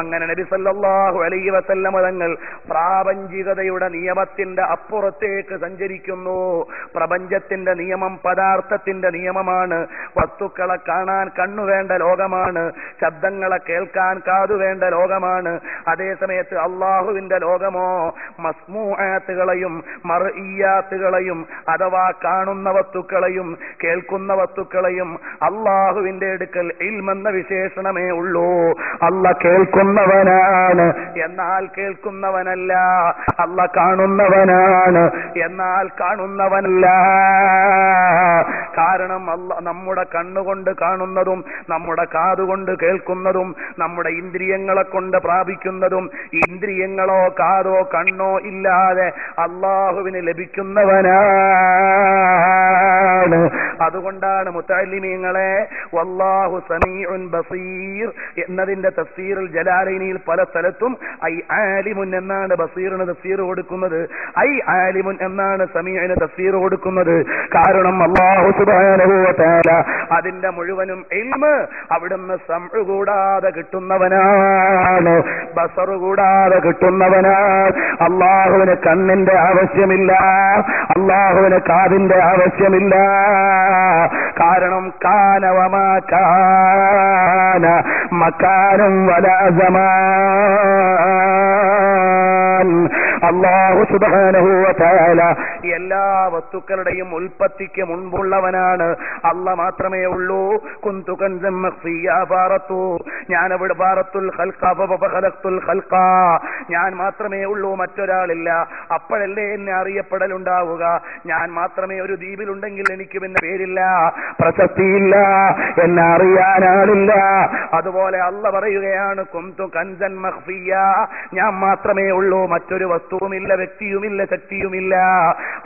അങ്ങനെ നബി സല്ലല്ലാഹു അലൈഹി വസല്ലം തങ്ങൾ പ്രാപഞ്ചികതയുടെ നിയമത്തിന്റെ അപ്പുറത്തേക്ക് സഞ്ചരിക്കുന്നു. പ്രപഞ്ചത്തിന്റെ നിയമം പദാർത്ഥത്തിന്റെ നിയമമാണ്. വസ്തുക്കളെ കാണാൻ കണ്ണുവേണ്ട ലോകമാണ്. ശബ്ദങ്ങളെ കേൾക്കാൻ കാതുവേണ്ട ലോകമാണ്. അതേസമയത്ത് അള്ളാഹുവിന്റെ ലോകമോ മസ്മൂആത്തുകളെയും മർഇയാത്തുകളെയും അഥവാ കാണുന്ന വസ്തുക്കളെയും കേൾക്കുന്ന വസ്തുക്കളെയും അള്ളാഹുവിന്റെ അടുക്കൽ ഇൽമെന്ന വിശേഷണമേ ഉള്ളൂ. അള്ളാഹ് കേൾക്കുന്നവനാണ്, എന്നാൽ കേൾക്കുന്നവനല്ല. അള്ളാഹ് കാണുന്നവനാണ്, എന്നാൽ കാണുന്നവനല്ല. കാരണം നമ്മുടെ കണ്ണുകൊണ്ട് കാണുന്നതും നമ്മുടെ കാതുകൊണ്ട് കേൾക്കുന്നതും നമ്മുടെ ഇന്ദ്രിയങ്ങളെ കൊണ്ട് പ്രാപിക്കുന്നതും ഇന്ദ്രിയങ്ങളോ കാതോ കണ്ണോ ഇല്ലാതെ അള്ളാഹുവിന് ലഭിക്കുന്നവനാണ്. അതുകൊണ്ടാണ് മുത്തഅല്ലിമീങ്ങളെ വല്ലാഹു സമീഉൻ ബസീർ എന്നതിന്റെ തഫ്സീറുൽ ജലാലൈനിയിൽ പല സ്ഥലത്തും ഐ ആലിമുൻ എന്നാണ് ബസീറിന് തഫ്സീർ കൊടുക്കുന്നത്, ഐ ആലിമുൻ എന്നാണ് സമീഇന് തഫ്സീർ കൊടുക്കുന്നത്. കാരണം അല്ലാഹു സുബ്ഹാനഹു വ തആല അതിന്റെ മുഴുവനും ഇൽമ് അവിടുന്ന് സമഉ കൂടാതെ കിട്ടുന്നവനാണ്, ബസർ കൂടാതെ കിട്ടുന്നവനാണ്. അല്ലാഹുവിന് കണ്ണിന്റെ ആവശ്യമില്ല, അല്ലാഹുവിന് കാതിന്റെ ആവശ്യമില്ല. കാരണം കാന വമാ കാന മകാനും വലാ സമാൻ. അല്ലാഹു സുബ്ഹാനഹു വ തആല എല്ലാ വസ്തുക്കളുടെയും ഉൽപ്പത്തിക്ക് മുൻപുള്ളവനാണ്. അല്ലാഹ് മാത്രമേ ഉള്ളൂ. കുന്തു കൻസൻ മഖ്ഫിയ ഫാറത്തു, ഞാൻ അവിടെ ഫാറത്തുൽ ഖൽഖ ഫഖലഖ്തുൽ ഖൽഖ, ഞാൻ മാത്രമേ ഉള്ളൂ, മറ്റൊരാളില്ല. അപ്പോഴല്ലേ എന്നെ അറിയപ്പെടലുണ്ടാവുക. ഞാൻ മാത്രമേ ഒരു ദ്വീപിലുണ്ടെങ്കിൽ എനിക്ക് പിന്നെ പേരില്ല, പ്രശസ്തിയില്ല, എന്നെ അറിയാനാളില്ല. അതുപോലെ അല്ലാഹ് പറയുകയാണ് കുന്തു കൻസൻ മഖ്ഫിയ, ഞാൻ മാത്രമേ ഉള്ളൂ, മറ്റൊരു വസ്തുവുമില്ല, വ്യക്തിയുമില്ല, ശക്തിയുമില്ല.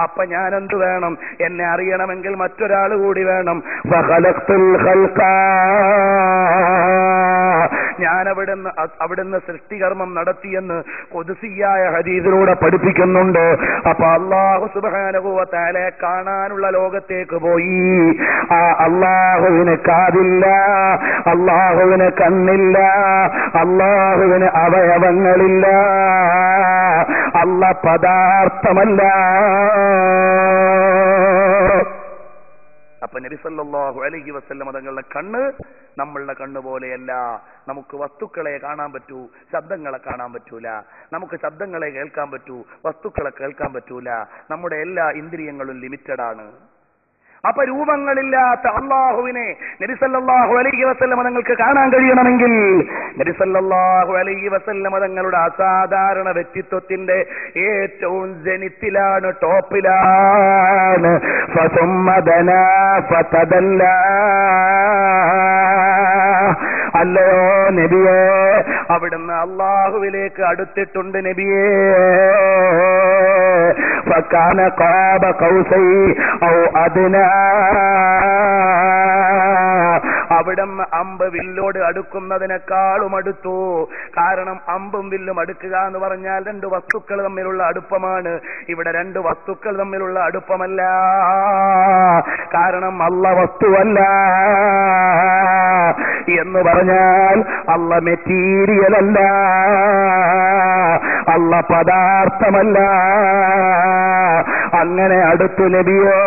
അപ്പൊ ഞാൻ എന്ത് വേണം? എന്നെ അറിയണമെങ്കിൽ മറ്റൊരാൾ കൂടി വേണം. ഫഖലഖ്തുൽ ഖൽഖ, ഞാൻ അവിടുന്ന് സൃഷ്ടികർമ്മം നടത്തിയെന്ന് ഖുദ്സിയായ ഹദീസിലൂടെ പഠിപ്പിക്കുന്നുണ്ട്. അപ്പൊ അല്ലാഹു സുബ്ഹാനഹു വ തആല കാണാനുള്ള ലോകത്തേക്ക് പോയി. ആ അല്ലാഹുവിന് കാതില്ല, അല്ലാഹുവിന് കണ്ണില്ല, അല്ലാഹുവിന് അവയവങ്ങളില്ല, അല്ലാഹ് പദാർത്ഥമല്ല. അപ്പൊ നബി സല്ലല്ലാഹു അലൈഹി വസല്ലം തങ്ങളുടെ കണ്ണ് നമ്മളുടെ കണ്ണ് പോലെയല്ല. നമുക്ക് വസ്തുക്കളെ കാണാൻ പറ്റൂ, ശബ്ദങ്ങളെ കാണാൻ പറ്റൂല. നമുക്ക് ശബ്ദങ്ങളെ കേൾക്കാൻ പറ്റൂ, വസ്തുക്കളെ കേൾക്കാൻ പറ്റൂല. നമ്മുടെ എല്ലാ ഇന്ദ്രിയങ്ങളും ലിമിറ്റഡ് ആണ്. അപ്പൊ രൂപങ്ങളില്ലാത്ത അള്ളാഹുവിനെ നബി സല്ലല്ലാഹു അലൈഹി വസല്ലം തങ്ങൾക്ക് കാണാൻ കഴിയണമെങ്കിൽ നബി സല്ലല്ലാഹു അലൈഹി വസല്ലം തങ്ങളുടെ അസാധാരണ വ്യക്തിത്വത്തിന്റെ ഏറ്റവും ജനിത്തിലാണ്, ടോപ്പിലാണ്. ഫസുമ്മദനാ ഫതദല്ലാ. അല്ലയോ നബിയേ, അവിടുന്ന് അള്ളാഹുവിലേക്ക് അടുത്തിട്ടുണ്ട് നബിയേ. ഫകാന ഖാബ ഖൗസൈ ഔ അദ്നാ. അവിടുന്ന് അമ്പ് വില്ലോട് അടുക്കുന്നതിനേക്കാളും അടുത്തു. കാരണം അമ്പും വില്ലും അടുക്കുക എന്ന് പറഞ്ഞാൽ രണ്ട് വസ്തുക്കൾ തമ്മിലുള്ള അടുപ്പമാണ്. ഇവിടെ രണ്ട് വസ്തുക്കൾ തമ്മിലുള്ള അടുപ്പമല്ല. കാരണം അല്ല വസ്തുവല്ല എന്ന് പറഞ്ഞാൽ അല്ല മെറ്റീരിയൽ അല്ല, അല്ല പദാർത്ഥമല്ല. അങ്ങനെ അടുത്തു നബിയേ.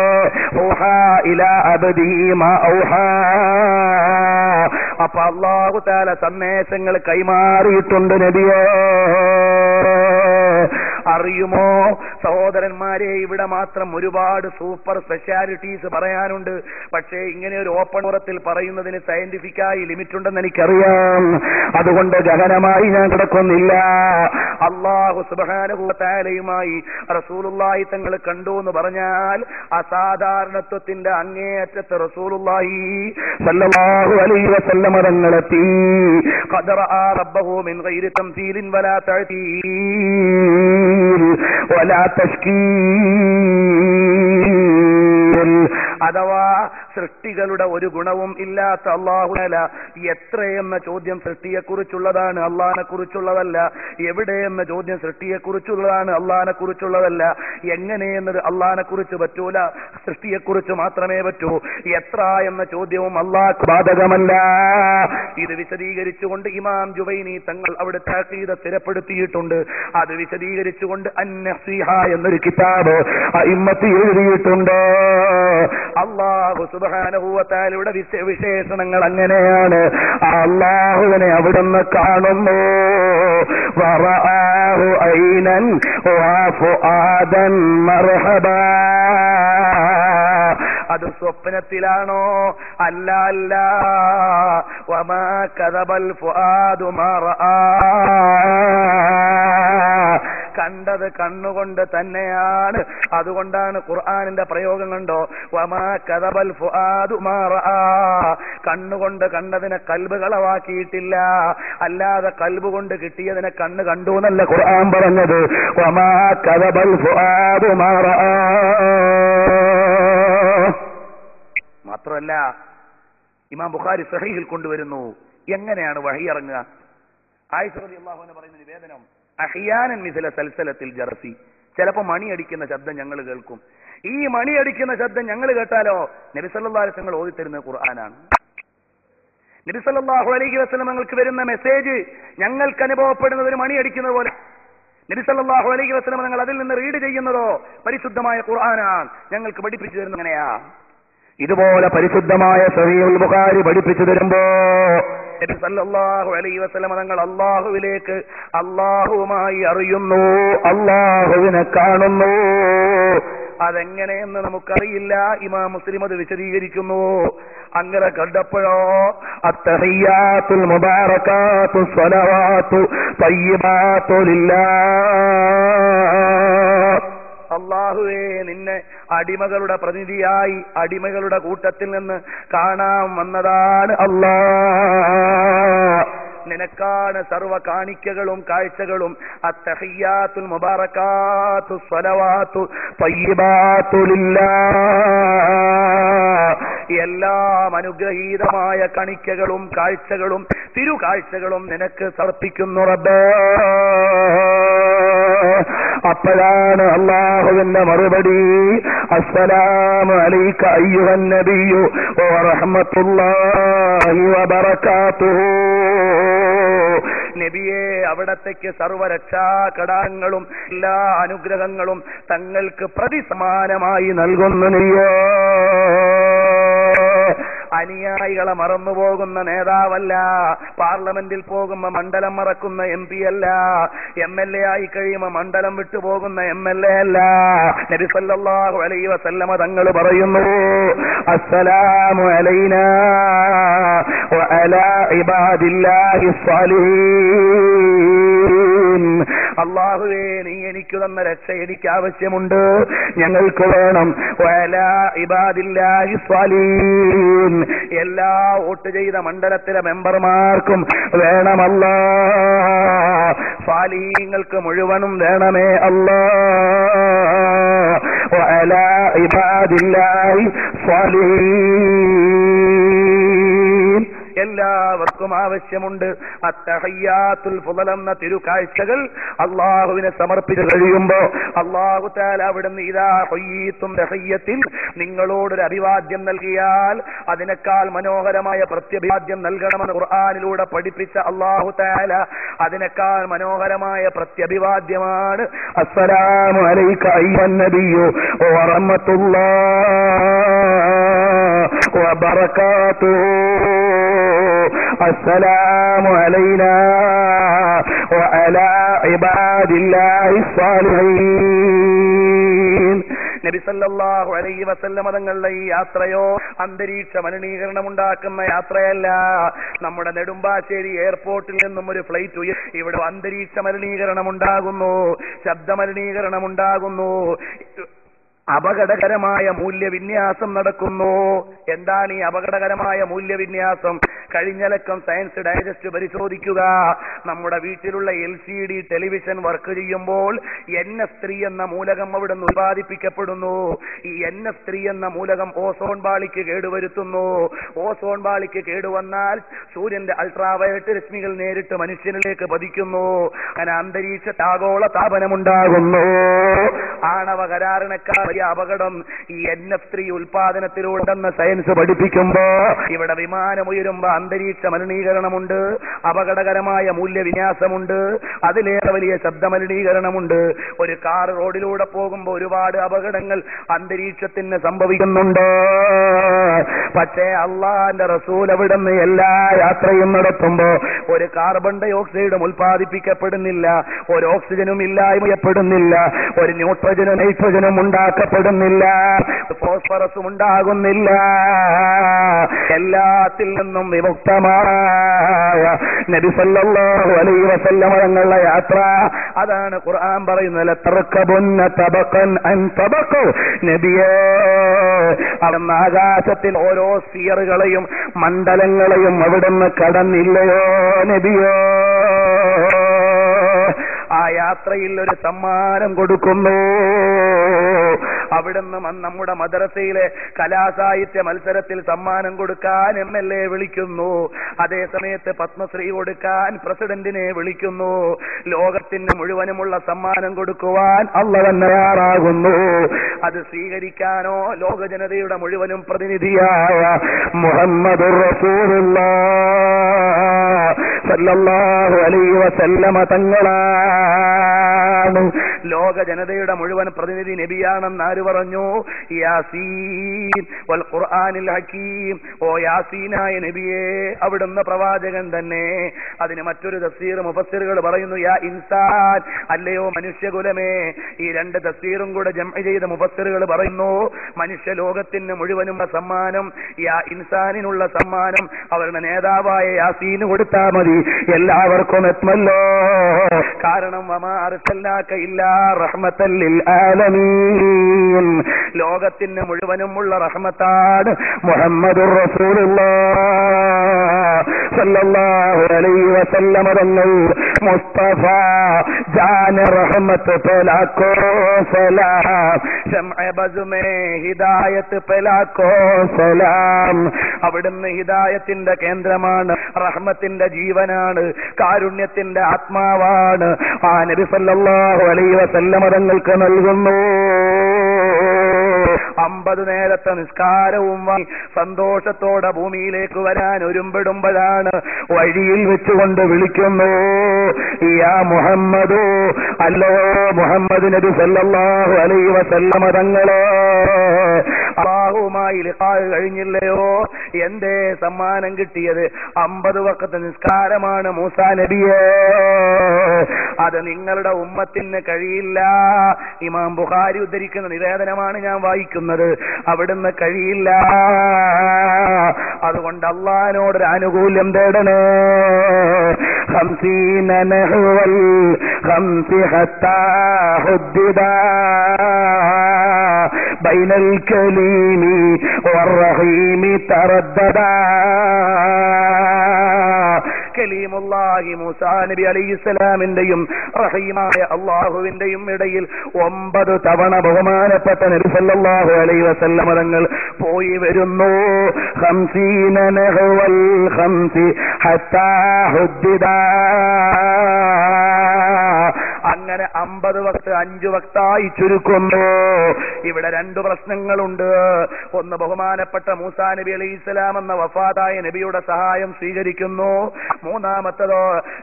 ഊഹാ ഇലാ അബ്ദിഹി മാ ഊഹാ. അപ്പൊ അല്ലാഹു തആല സന്ദേശങ്ങൾ കൈമാറിയിട്ടുണ്ട് നബിയേ. അറിയുമോ സഹോദരന്മാരെ, ഇവിടെ മാത്രം ഒരുപാട് സൂപ്പർ സ്പെഷ്യാലിറ്റീസ് പറയാനുണ്ട്. പക്ഷേ ഇങ്ങനെ ഒരു ഓപ്പൺ പുറത്തിൽ പറയുന്നതിന് സയന്റിഫിക്കായി ലിമിറ്റ് ഉണ്ടെന്ന് എനിക്കറിയാം. അതുകൊണ്ട് ഗഹനമായി ഞാൻ കിടക്കുന്നില്ല. അല്ലാഹു സുബ്ഹാനഹു വ തആലയുമായി റസൂലുള്ളാഹി തങ്ങൾ കണ്ടു എന്ന് പറഞ്ഞാൽ അസാധാരണത്വത്തിന്റെ അങ്ങേയറ്റത്ത് റസൂലുള്ളാഹി സല്ലല്ലാഹു അലൈഹി വസല്ലം തങ്ങളെത്തി. ഖദറ റബ്ബഹു മിൻ ഗൈരി തംസീലിൻ വലാ തഅതീൽ വലാ തശ്കീൽ. അഥവാ സൃഷ്ടികളുടെ ഒരു ഗുണവും ഇല്ലാത്ത അല്ലാഹു തആല എത്രയെന്ന ചോദ്യം സൃഷ്ടിയെക്കുറിച്ചുള്ളതാണ്, അള്ളാഹിനെ കുറിച്ചുള്ളതല്ല. എവിടെയെന്ന ചോദ്യം സൃഷ്ടിയെക്കുറിച്ചുള്ളതാണ്, അള്ളാഹിനെ കുറിച്ചുള്ളതല്ല. എങ്ങനെയെന്നത് അള്ളാഹിനെ കുറിച്ച് പറ്റൂല, സൃഷ്ടിയെക്കുറിച്ച് മാത്രമേ പറ്റൂ. എത്ര എന്ന ചോദ്യവും അള്ളാഹ്ക്ക് ബാധകമല്ല. ഇത് വിശദീകരിച്ചുകൊണ്ട് ഇമാം ജുവൈനി തങ്ങൾ അവിടുത്തെ അഖീദ സ്ഥിരപ്പെടുത്തിയിട്ടുണ്ട്. അത് വിശദീകരിച്ചുകൊണ്ട് അൻ-നസീഹ എന്നൊരു കിതാബ് അഇമ്മത്ത് എഴുതിയിട്ടുണ്ട്. അല്ലാഹു സുബ്ഹാനഹു വ തആലയുടെ വിശേഷണങ്ങൾ അങ്ങനെയാണ്. അല്ലാഹുവിനെ അവിടുന്ന് കാണുന്നു. വറആഹു ഐനൻ വഫുആദൻ മർഹബാ. അത് സ്വപ്നത്തിലാണോ? അല്ല അല്ല. വമാ കദബൽ ഫുആദു മാ റആ. കണ്ടത് കണ്ണുകൊണ്ട് തന്നെയാണ്. അതുകൊണ്ടാണ് ഖുർആനിന്റെ പ്രയോഗം കണ്ടോ, വമാ കദബൽ ഫുആദു മാ റആ. കണ്ണുകൊണ്ട് കണ്ടതിനെ കൽബ് കളവാക്കിയിട്ടില്ല. അല്ലാതെ കൽബ് കൊണ്ട് കിട്ടിയതിനെ കണ്ണ് കണ്ടു എന്നല്ല ഖുർആൻ പറഞ്ഞത്. വമാ കദബൽ ഫുആദു മാ റആ. മാത്രമല്ല ഇമാം ബുഖാരി സഹീഹിൽ കൊണ്ടുവരുന്നു എങ്ങനെയാണ് വഹി ഇറങ്ങുക. ആയിഷ റളിയല്ലാഹു അൻഹ പറയുന്ന നിവേദനം, അഹ്യാനൻ മിസ്ല സൽസലത്തിൽ ജർസി. ചിലപ്പോൾ മണിയടിക്കുന്ന ശബ്ദം ഞങ്ങൾ കേൾക്കും. ഈ മണിയടിക്കുന്ന ശബ്ദം ഞങ്ങൾ കേട്ടാലോ നബി സല്ലല്ലാഹു അലൈഹി വസല്ലം ഓതി തരുന്ന ഖുർആനാണ്. നബി സല്ലല്ലാഹു അലൈഹി വസല്ലം ഞങ്ങൾക്ക് വരുന്ന മെസ്സേജ് ഞങ്ങൾക്ക് അനുഭവപ്പെടുന്നത് ഒരു മണിയടിക്കുന്നത് പോലെ. നബി സല്ലല്ലാഹു അലൈഹി വസല്ലം ഞങ്ങൾ അതിൽ നിന്ന് റീഡ് ചെയ്യുന്നതോ പരിശുദ്ധമായ ഖുർആനാണ് ഞങ്ങൾക്ക് പഠിപ്പിച്ചു തരുന്നത്. എങ്ങനെയാ? ഇതുപോലെ പരിശുദ്ധമായ സഹീഹുൽ ബുഖാരി പഠിപ്പിച്ചു തരുമ്പോ നബി സല്ലല്ലാഹു അലൈഹി വസല്ലം തങ്ങൾ അല്ലാഹുവിലേക്ക്, അല്ലാഹുവുമായി അറിയുന്നു, അല്ലാഹുവിനെ കാണുന്നു. അതെങ്ങനെയെന്ന് നമുക്കറിയില്ല. ഇമാം മുസ്ലിം അത് വിശദീകരിക്കുന്നു. അങ്ങനെ കണ്ടപ്പോഴോ അത്തഹിയ്യാത്തുൽ മുബാറകാത്തു സ്വലവാത്തു തയ്യിബാത്തു ലില്ലാഹ്. അല്ലാഹുവേ, നിന്നെ അടിമകളുടെ പ്രതിനിധിയായി അടിമകളുടെ കൂട്ടത്തിൽ നിന്ന് കാണാൻ വന്നതാണ് അല്ലാഹ്. നിനക്കാണ് സർവ കാണിക്കകളും കാഴ്ചകളും. അത്തഹിയ്യാത്തുൽ മുബാറകാത്തു സ്വലവാത്തു തയ്യിബാത്തു ലില്ലാഹ്. എല്ലാം അനുഗ്രഹീതമായ കാണിക്കകളും കാഴ്ചകളും തിരുകാഴ്ചകളും നിനക്ക് സമർപ്പിക്കുന്നു റബ്ബേ. അപ്പോഴാണ് അല്ലാഹുവിന്റെ മറുപടി, അസ്സലാമു അലൈക അയ്യുഹൻ നബിയ്യു വറഹ്മത്തുള്ളാഹി വബറകാതുഹു. നബിയെ, അവിടത്തേക്ക് സർവരക്ഷാ കടാങ്ങളും എല്ലാ അനുഗ്രഹങ്ങളും തങ്ങൾക്ക് പ്രതിസമാനമായി നൽകുന്നു നബിയേ. അനുയായികളെ മറന്നുപോകുന്ന നേതാവല്ല, പാർലമെന്റിൽ പോകുമ്പോ മണ്ഡലം മറക്കുന്ന MP അല്ല, MLA ആയി കഴിയുമ്പോൾ മണ്ഡലം വിട്ടുപോകുന്ന MLA അല്ല. നബി സല്ലല്ലാഹു അലൈഹി വസല്ലമ തങ്ങൾ പറയുന്നു, അസ്സലാമു അലൈനാ വഅലാ ഇബാദില്ലാഹി സ്വാലിഹീൻ. അല്ലാഹുവേ, നീ എനിക്ക് തന്ന രക്ഷ എനിക്ക് ആവശ്യമുണ്ട്, ഞങ്ങൾക്ക് വേണം. വഅലാ ഇബാദില്ലാഹി സ്വാലിഹീൻ, എല്ലാ വോട്ട് ചെയ്ത മണ്ഡലത്തിലെ മെമ്പർമാർക്കും വേണമല്ലാ, സ്വാലിഹീങ്ങൾക്ക് മുഴുവനും വേണമേ അല്ലാ. വഅലാ ഇബാദില്ലാഹി സ്വാലിഹീൻ, എല്ലാവർക്കും ആവശ്യമുണ്ട്. അത്തഹയ്യാത്തുൽ ഫുളൽ എന്ന തിരുകാഴ്ചകൾ അള്ളാഹുവിനെ സമർപ്പിച്ചു കഴിയുമ്പോ അള്ളാഹു തആല അവിടുന്ന് ഇദാ ഹയ്യത്തും തഹയ്യത്തിൽ നിങ്ങളോടൊരു അഭിവാദ്യം നൽകിയാൽ അതിനേക്കാൾ മനോഹരമായ പ്രത്യഭിവാദ്യം നൽകണമെന്ന് ഖുർആനിലൂടെ പഠിപ്പിച്ച അള്ളാഹു തആല അതിനേക്കാൾ മനോഹരമായ പ്രത്യഭിവാദ്യമാണ് അസ്സലാമു അലൈക അയ്യുഹൻ നബിയ്യു വറഹ്മത്തുള്ളാഹി വബറകാതുഹു. السلام علينا وعلى عباد الله الصالحين. നബി സല്ലല്ലാഹു അലൈഹി വസല്ലമ തങ്ങളുടെ ഈ യാത്രയോ അന്തരീക്ഷ മലിനീകരണം ഉണ്ടാക്കുന്ന യാത്രയല്ല. നമ്മുടെ നെടുമ്പാശ്ശേരി എയർപോർട്ടിൽ നിന്നും ഒരു ഫ്ലൈറ്റ് ഇവിടെ അന്തരീക്ഷ മലിനീകരണം ഉണ്ടാകുന്നു, ശബ്ദ മലിനീകരണം ഉണ്ടാകുന്നു, അപകടകരമായ മൂല്യവിന്യാസം നടക്കുന്നു. എന്താണ് ഈ അപകടകരമായ മൂല്യവിന്യാസം? കഴിഞ്ഞലക്കം സയൻസ് ഡൈജസ്റ്റ് പരിശോധിക്കുക. നമ്മുടെ വീട്ടിലുള്ള LCD ടെലിവിഷൻ വർക്ക് ചെയ്യുമ്പോൾ NS3 എന്ന മൂലകം അവിടെ നിന്ന് ഉത്പാദിപ്പിക്കപ്പെടുന്നു. ഈ NS3 എന്ന മൂലകം ഓസോൺ പാളിക്ക് കേടുവരുത്തുന്നു. ഓസോൺ പാളിക്ക് കേടുവന്നാൽ സൂര്യന്റെ അൾട്രാവയലറ്റ് രശ്മികൾ നേരിട്ട് മനുഷ്യനിലേക്ക് പതിക്കുന്നു. അങ്ങനെ അന്തരീക്ഷ ആഗോള താപനമുണ്ടാകുന്നു. ആണവ കരാറിനേക്കാൾ വലിയ അപകടം ഈ NF3 ഉൽപാദനത്തിലൂടെന്ന് സയൻസ് പഠിപ്പിക്കുമ്പോ ഇവിടെ വിമാനം ഉയരുമ്പോ അന്തരീക്ഷ മലിനീകരണമുണ്ട്, അപകടകരമായ മൂല്യവിന്യാസമുണ്ട്, അതിലേറെ വലിയ ശബ്ദ മലിനീകരണമുണ്ട്. ഒരു കാർ റോഡിലൂടെ പോകുമ്പോ ഒരുപാട് അപകടങ്ങൾ അന്തരീക്ഷത്തിന് സംഭവിക്കുന്നുണ്ട്. പക്ഷേ അള്ളാന്റെ റസൂൽ അവിടുന്ന് എല്ലാ യാത്രയും നടത്തുമ്പോ ഒരു കാർബൺ ഡൈ ഓക്സൈഡും ഉൽപാദിപ്പിക്കപ്പെടുന്നില്ല, ഒരു ഓക്സിജനും ഇല്ലായ്മയപ്പെടുന്നില്ല, ഒരു ന്യൂട്രജനും നൈട്രജനും ഉണ്ടാക്കപ്പെടുന്നില്ല, ഫോസ്ഫറസും ഉണ്ടാകുന്നില്ല. എല്ലാത്തിൽ നിന്നും വിമുക്തമായ നബി സല്ലല്ലാഹു അലൈഹി വസല്ലമ തങ്ങളുടെ യാത്ര. അതാണ് ഖുർആൻ പറയുന്നത്, ലതർകബുന്ന തബഖൻ അൻ തബഖു. നബിയേ, അവിടുന്ന് ആകാശത്തിൽ ഓരോ സ്ഫിയറുകളെയും മണ്ഡലങ്ങളെയും അവിടുന്ന് കടന്നില്ലയോ നബിയേ? ആ യാത്രയിൽ ഒരു സമ്മാനം കൊടുക്കുന്നു. അവിടുന്ന് നമ്മുടെ മദ്രസയിലെ കലാസാഹിത്യ മത്സരത്തിൽ സമ്മാനം കൊടുക്കാൻ MLA വിളിക്കുന്നു. അതേ സമയത്ത് പത്മശ്രീ കൊടുക്കാൻ പ്രസിഡന്റിനെ വിളിക്കുന്നു. ലോകത്തിന് മുഴുവനുമുള്ള സമ്മാനം കൊടുക്കുവാൻ അല്ലാഹു തന്നെ തയ്യാറാകുന്നു. അത് സ്വീകരിക്കാനോ ലോക ജനതയുടെ മുഴുവനും പ്രതിനിധിയായ മുഹമ്മദുർ റസൂലുള്ളാഹി സല്ലല്ലാഹു അലൈഹി വസല്ലമ തങ്ങളാണ്. ലോക ജനതയുടെ മുഴുവൻ പ്രതിനിധി നബിയാണെന്ന് ആര് പറഞ്ഞു? യാസീൻ വൽ ഖുർആനിൽ ഹകീം. ഓ യാസീനായ നബിയേ, അവിടുന്ന് പ്രവാചകൻ തന്നെ. അതിന് മറ്റൊരു തഫ്സീർ മുഫസ്സിറുകൾ പറയുന്നു, യാ ഇൻസാൻ, അല്ലയോ മനുഷ്യകുലമേ. ഈ രണ്ട് തഫ്സീറും കൂടെ ജംഅ ചെയ്ത മുഫസ്സിറുകൾ പറയുന്നു, മനുഷ്യ ലോകത്തിന് മുഴുവനുള്ള സമ്മാനം, യാ ഇൻസാനിനുള്ള സമ്മാനം അവരുടെ നേതാവായ യാസീന് കൊടുത്താൽ മതി, എല്ലാവർക്കും എത്തുമല്ലോ. കാരണം വമാ അർസൽനാക ഇല്ലാ റഹ്മത്തൽ ലിൽ ആലമീൻ. ലോകത്തിന് മുഴുവനുമുള്ള റഹ്മത്താണ് മുഹമ്മദുർ റസൂലുള്ളാഹി സല്ലല്ലാഹു അലൈഹി വസല്ലമ തങ്ങൾ. മുസ്തഫ ജാന റഹ്മത്ത് പലാക്കോ സലാം ശംഅ ബസ്മേ ഹിദായത്ത് പെലാക്കോ സലാം. അവിടുന്ന് ഹിദായത്തിന്റെ കേന്ദ്രമാണ്, റഹ്മത്തിന്റെ ജീവനാണ്, കാരുണ്യത്തിന്റെ ആത്മാവാണ്. ആ നബി സല്ലല്ലാഹു അലൈഹി വസല്ലം തങ്ങൾക്ക് നൽകുന്നു 50 നേരത്തെ നിസ്കാരവും സന്തോഷത്തോടെ ഭൂമിയിലേക്ക് വരാൻ ഒരുമ്പെടുമ്പോഴാണ് വഴിയിൽ വെച്ചുകൊണ്ട് വിളിക്കുന്നു, യാ മുഹമ്മദോ, അല്ലോ മുഹമ്മദ് നബി സല്ലല്ലാഹു അലൈഹി വസല്ലം തങ്ങളെ. അല്ലാഹുവുമായി ലിഖാഅ് കഴിഞ്ഞില്ലയോ? എന്തേ സമ്മാനം കിട്ടിയത്? 50 വഖത്ത് നിസ്കാരമാണ് മൂസാ നബിയെ. അത് നിങ്ങളുടെ ഉമ്മത്തിന് കഴിയില്ല. ഇമാം ബുഖാരി ഉദ്ധരിക്കുന്ന നിവേദനമാണ് ഞാൻ വായിക്കുന്നത്. അവിടുന്ന് കഴിയില്ല. അതുകൊണ്ട് അള്ളാഹിനോടൊരു ആനുകൂല്യം തേടണേ. 50 നഹ്വൽ 50 ഹത്താ ഹുദ്ദിദാ ബൈനൽ കലീമി വറഹീമി തറദ്ദദാ. കലീമുല്ലാഹി മൂസാ നബി അലൈഹിസ്സലാമിന്റെയും റഹീമായ അള്ളാഹുവിന്റെയും ഇടയിൽ 9 തവണ ബഹുമാനപ്പെട്ട നബി സല്ലല്ലാഹു അലൈഹി വസല്ലം തങ്ങൾ പോയി വരുന്നു. 50 നഹ്വൽ 50 ഹത്താ ഹുദ്ദിദാ. അങ്ങനെ 50 വക്ത് 5 വക്തായി ചുരുക്കുന്നു. ഇവിടെ 2 പ്രശ്നങ്ങളുണ്ട്. ഒന്ന്, ബഹുമാനപ്പെട്ട മൂസാ നബി അലൈഹിസ്സലാം എന്ന വഫാതായ നബിയുടെ സഹായം സ്വീകരിക്കുന്നു.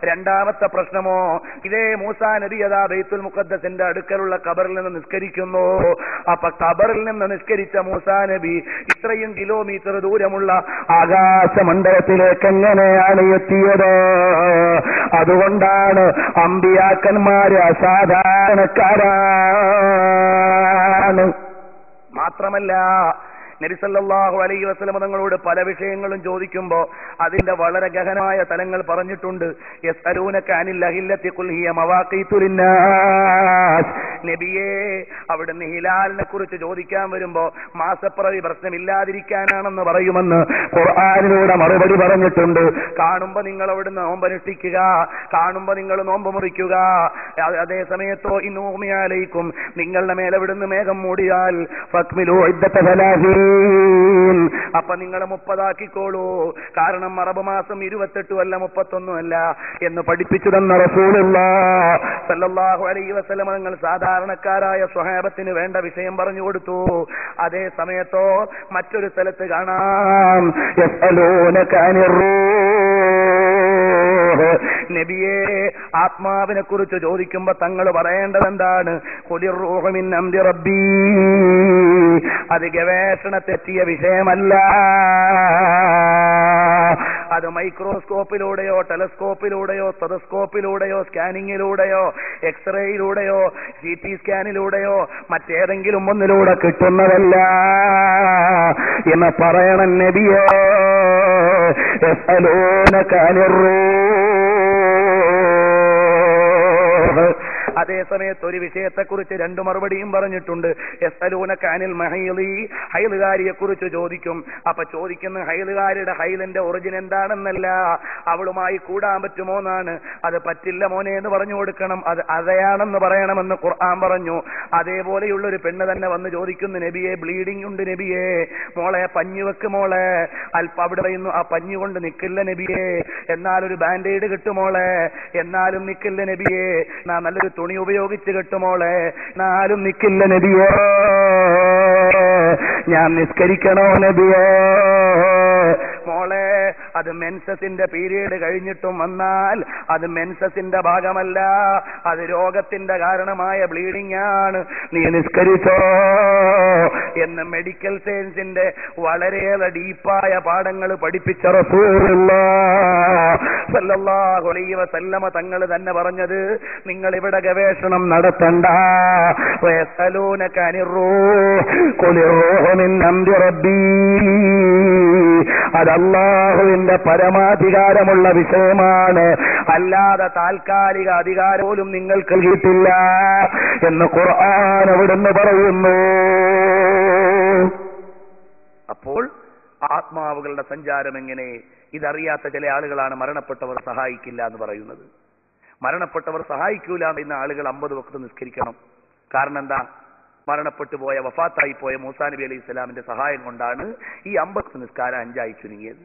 രണ്ടാമത്തെ പ്രശ്നമോ, ഇതേ മൂസാ നബി അതാ ബൈത്തുൽ മുഖദ്ദസിന്റെ അടുക്കലുള്ള ഖബറിൽ നിന്ന് നിസ്കരിക്കുന്നു. അപ്പൊ ഖബറിൽ നിന്ന് നിസ്കരിച്ച മൂസാ നബി ഇത്രയും കിലോമീറ്റർ ദൂരമുള്ള ആകാശമണ്ഡലത്തിലേക്ക് എങ്ങനെയാണ് എത്തിയത്? അതുകൊണ്ടാണ് അമ്പിയാക്കന്മാര് അസാധാരണക്കാരാണ്. മാത്രമല്ല, നബി സല്ലല്ലാഹു അലൈഹി വസല്ലം തങ്ങളോട് പല വിഷയങ്ങളും ചോദിക്കുമ്പോൾ അതിന്റെ വളരെ ഗഹനമായ തലങ്ങൾ പറഞ്ഞിട്ടുണ്ട്. യസ്അലൂനക അനിൽ അഹില്ലത്തി ഖുൽ ഹിയ മവാഖീതു ലിന്നാസ്. നബിയേ, അവിടുന്ന് ഹിലാലിനെ കുറിച്ച് ചോദിക്കാൻ വരുമ്പോ മാസപ്പിറവി പ്രശ്നമില്ലാതിരിക്കാനാണെന്ന് പറയുമെന്ന് ഖുർആനിലൂടെ മറുപടി പറഞ്ഞിട്ടുണ്ട്. കാണുമ്പോ നിങ്ങൾ അവിടുന്ന് നോമ്പനുഷ്ഠിക്കുക, കാണുമ്പോ നിങ്ങൾ നോമ്പ് മുറിക്കുക. അതേ സമയത്തോ ഇന്നൂമിയാലയിക്കും, നിങ്ങളുടെ മേലവിടുന്ന് മേഘം മൂടിയാൽ ഫക്മിലു ഇദ്ദത സലാസീൻ, അപ്പൊ നിങ്ങൾ 30 ആക്കിക്കോളൂ. കാരണം അറബ് മാസം 28 അല്ല 31 അല്ല എന്ന് പഠിപ്പിച്ചു തന്ന റസൂലുള്ളാഹി സല്ലല്ലാഹു അലൈഹി വസല്ലം തങ്ങൾ സാധാരണക്കാരായ സ്വഹാബത്തിന് വേണ്ട വിഷയം പറഞ്ഞു കൊടുത്തു. അതേ സമയത്തോ മറ്റൊരു സ്ഥലത്ത് കാണാം, യസ്അലൂനക അനിർ റൂഹ്. നബിയെ, ആത്മാവിനെ കുറിച്ച് ചോദിക്കുമ്പോ തങ്ങൾ പറയേണ്ടത് എന്താണ്? ഖുലിർ റൂഹു മിൻ അംരി റബ്ബീ. അത് ഗവേഷണത്തെത്തിയ വിഷയമല്ല. അത് മൈക്രോസ്കോപ്പിലൂടെയോ ടെലസ്കോപ്പിലൂടെയോ സ്റ്റെതസ്കോപ്പിലൂടെയോ സ്കാനിങ്ങിലൂടെയോ എക്സ്റേയിലൂടെയോ CT സ്കാനിലൂടെയോ മറ്റേതെങ്കിലും ഒന്നിലൂടെ കിട്ടുന്നതല്ല എന്ന് പറയണം നബിയേ. യസ്അലൂനക അനിർ റൂഹ്. അതേ സമയത്ത് ഒരു വിഷയത്തെക്കുറിച്ച് 2 മറുപടിയും പറഞ്ഞിട്ടുണ്ട്. യസ്അലൂനക അനിൽ മഹീളി, ഹൈലുകാരിയെ കുറിച്ച് ചോദിക്കും. അപ്പൊ ചോദിക്കുന്ന ഹൈലുകാരിയുടെ ഹൈലിന്റെ ഒറിജിൻ എന്താണെന്നല്ല, അവളുമായി കൂടാൻ പറ്റുമോ എന്നാണ്. അത് പറ്റില്ല മോനെ എന്ന് പറഞ്ഞു കൊടുക്കണം. അത് അതെയാണെന്ന് പറയണമെന്ന് ഖുർആൻ പറഞ്ഞു. അതേപോലെയുള്ള ഒരു പെണ്ണ് തന്നെ വന്ന് ചോദിക്കുന്നു, നബിയെ ബ്ലീഡിംഗ് ഉണ്ട് നബിയെ, മോളെ പഞ്ഞു വെക്ക് മോളെ. അല്പം അവിടെ പറയുന്നു, ആ പഞ്ഞു കൊണ്ട് നിൽക്കില്ല നബിയെ, എന്നാലൊരു ബാൻഡേഡ് കിട്ടുമോളെ, എന്നാലും നിൽക്കില്ല നബിയെ. നല്ലൊരു തുണി ഉപയോഗിച്ച് കെട്ടുമോളെ, എന്നാലും നിൽക്കില്ല നബിയെ. ഞാൻ നിസ്കരിക്കണോ നബിയെ? മോളെ, അത് മെൻസസിന്റെ പീരീഡ് കഴിഞ്ഞിട്ടും വന്നാൽ അത് മെൻസസിന്റെ ഭാഗമല്ല, അത് രോഗത്തിന്റെ കാരണമായ ബ്ലീഡിംഗ് ആണ്, നീ നിസ്കരിച്ചോ എന്ന് മെഡിക്കൽ സയൻസിന്റെ വളരെയേറെ ഡീപ്പായ പാഠങ്ങൾ പഠിപ്പിച്ച റസൂലുള്ളാഹി സല്ലല്ലാഹു അലൈഹി വസല്ലമ തങ്ങൾ തന്നെ പറഞ്ഞത്, നിങ്ങൾ ഇവിടെ ഗവേഷണം നടത്തണ്ട. വയസ്അലൂനക അനിർ റൂഹ് ഖുലിർ റൂഹു മിൻ അംരി റബ്ബീ. അത് അല്ലാഹുവിന്റെ പരമാധികാരമുള്ള വിഷയമാണ്, അല്ലാതെ താൽക്കാലിക അധികാരം പോലും നിങ്ങൾക്ക് കിട്ടില്ല എന്ന് ഖുർആൻ അവിടുന്ന് പറയുന്നു. അപ്പോൾ ആത്മാവുകളുടെ സഞ്ചാരം എങ്ങനെ? ഇതറിയാത്ത ചില ആളുകളാണ് മരണപ്പെട്ടവർ സഹായിക്കില്ല എന്ന് പറയുന്നത്. മരണപ്പെട്ടവർ സഹായിക്കൂല എന്ന ആളുകൾ 50 വക്ത് നിസ്കരിക്കണം. കാരണം എന്താ? മരണപ്പെട്ടു പോയ വഫാത്തായി പോയ മൂസാ നബി അലൈഹി ഇസ്ലാമിന്റെ സഹായം കൊണ്ടാണ് ഈ 50 നിസ്കാരം 5 ആയി ചുരുങ്ങിയത്.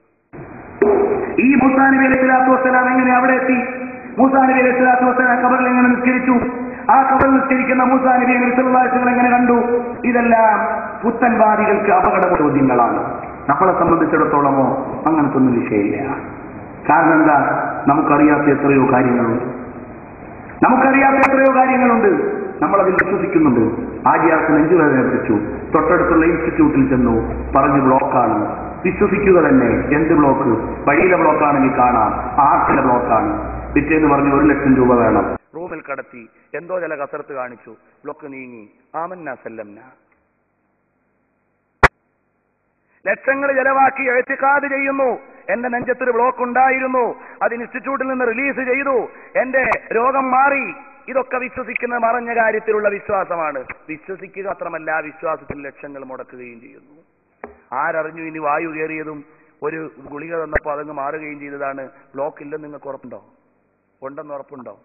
ഈ മൂസാ നബി അലൈഹി സ്വലാത്തു വസ്സലാം എങ്ങനെ അവിടെ എത്തി? മൂസാ നബി അലൈഹി സ്വലാത്തു വസ്സലാം ഖബറിൽ എങ്ങനെ നിസ്കരിച്ചു? ആ ഖബറിൽ നിസ്കരിക്കുന്ന മൂസാ നബി സല്ലല്ലാഹു അലൈഹി വസല്ലം എങ്ങനെ കണ്ടു? ഇതെല്ലാം പുത്തൻവാദികൾക്ക് അപകട ചോദ്യങ്ങളാണ്. നമ്മളെ സംബന്ധിച്ചിടത്തോളമോ അങ്ങനത്തെ ഒന്നും വിഷയമില്ല. കാരണം എന്താ? നമുക്കറിയാത്ത എത്രയോ കാര്യങ്ങളുണ്ട്. നമ്മളതിൽ വിശ്വസിക്കുന്നുണ്ട്. ആര്യാർക്ക് നെഞ്ചുവേദന പിടിച്ചു, തൊട്ടടുത്തുള്ള ഇൻസ്റ്റിറ്റ്യൂട്ടിൽ ചെന്നു, പറഞ്ഞു ബ്ലോക്കാണ്. വിശ്വസിക്കുക തന്നെ. എന്ത് ബ്ലോക്ക്? വഴിയിലെ ബ്ലോക്കാണെങ്കിൽ കാണാം, ആർട്ടിലെ ബ്ലോക്കാണ്. പിറ്റേന്ന് പറഞ്ഞു 1 ലക്ഷം രൂപ വേണം. റൂമിൽ കടത്തി എന്തോ ചില കസരത്ത് കാണിച്ചു, ബ്ലോക്ക് നീങ്ങി. ആമന്ന സല്ലംന. ലക്ഷങ്ങൾ ചെലവാക്കി എഴുത്തിക്കാത് ചെയ്യുന്നു. എന്റെ നെഞ്ചത്തൊരു ബ്ലോക്ക് ഉണ്ടായിരുന്നു, അത് ഇൻസ്റ്റിറ്റ്യൂട്ടിൽ നിന്ന് റിലീസ് ചെയ്തു, എന്റെ രോഗം മാറി. ഇതൊക്കെ വിശ്വസിക്കുന്ന മറഞ്ഞ കാര്യത്തിലുള്ള വിശ്വാസമാണ്. വിശ്വസിക്കുക മാത്രമല്ല, വിശ്വാസത്തിൽ ലക്ഷങ്ങൾ മുടക്കുകയും ചെയ്യുന്നു. ആരറിഞ്ഞു ഇനി വായു കയറിയതും ഒരു ഗുളിക തന്നപ്പോൾ അതങ്ങ് മാറുകയും ചെയ്തതാണ്? ബ്ലോക്ക് ഇല്ലെന്ന് നിങ്ങൾക്ക് ഉറപ്പുണ്ടോ? ഉണ്ടെന്ന് ഉറപ്പുണ്ടോ?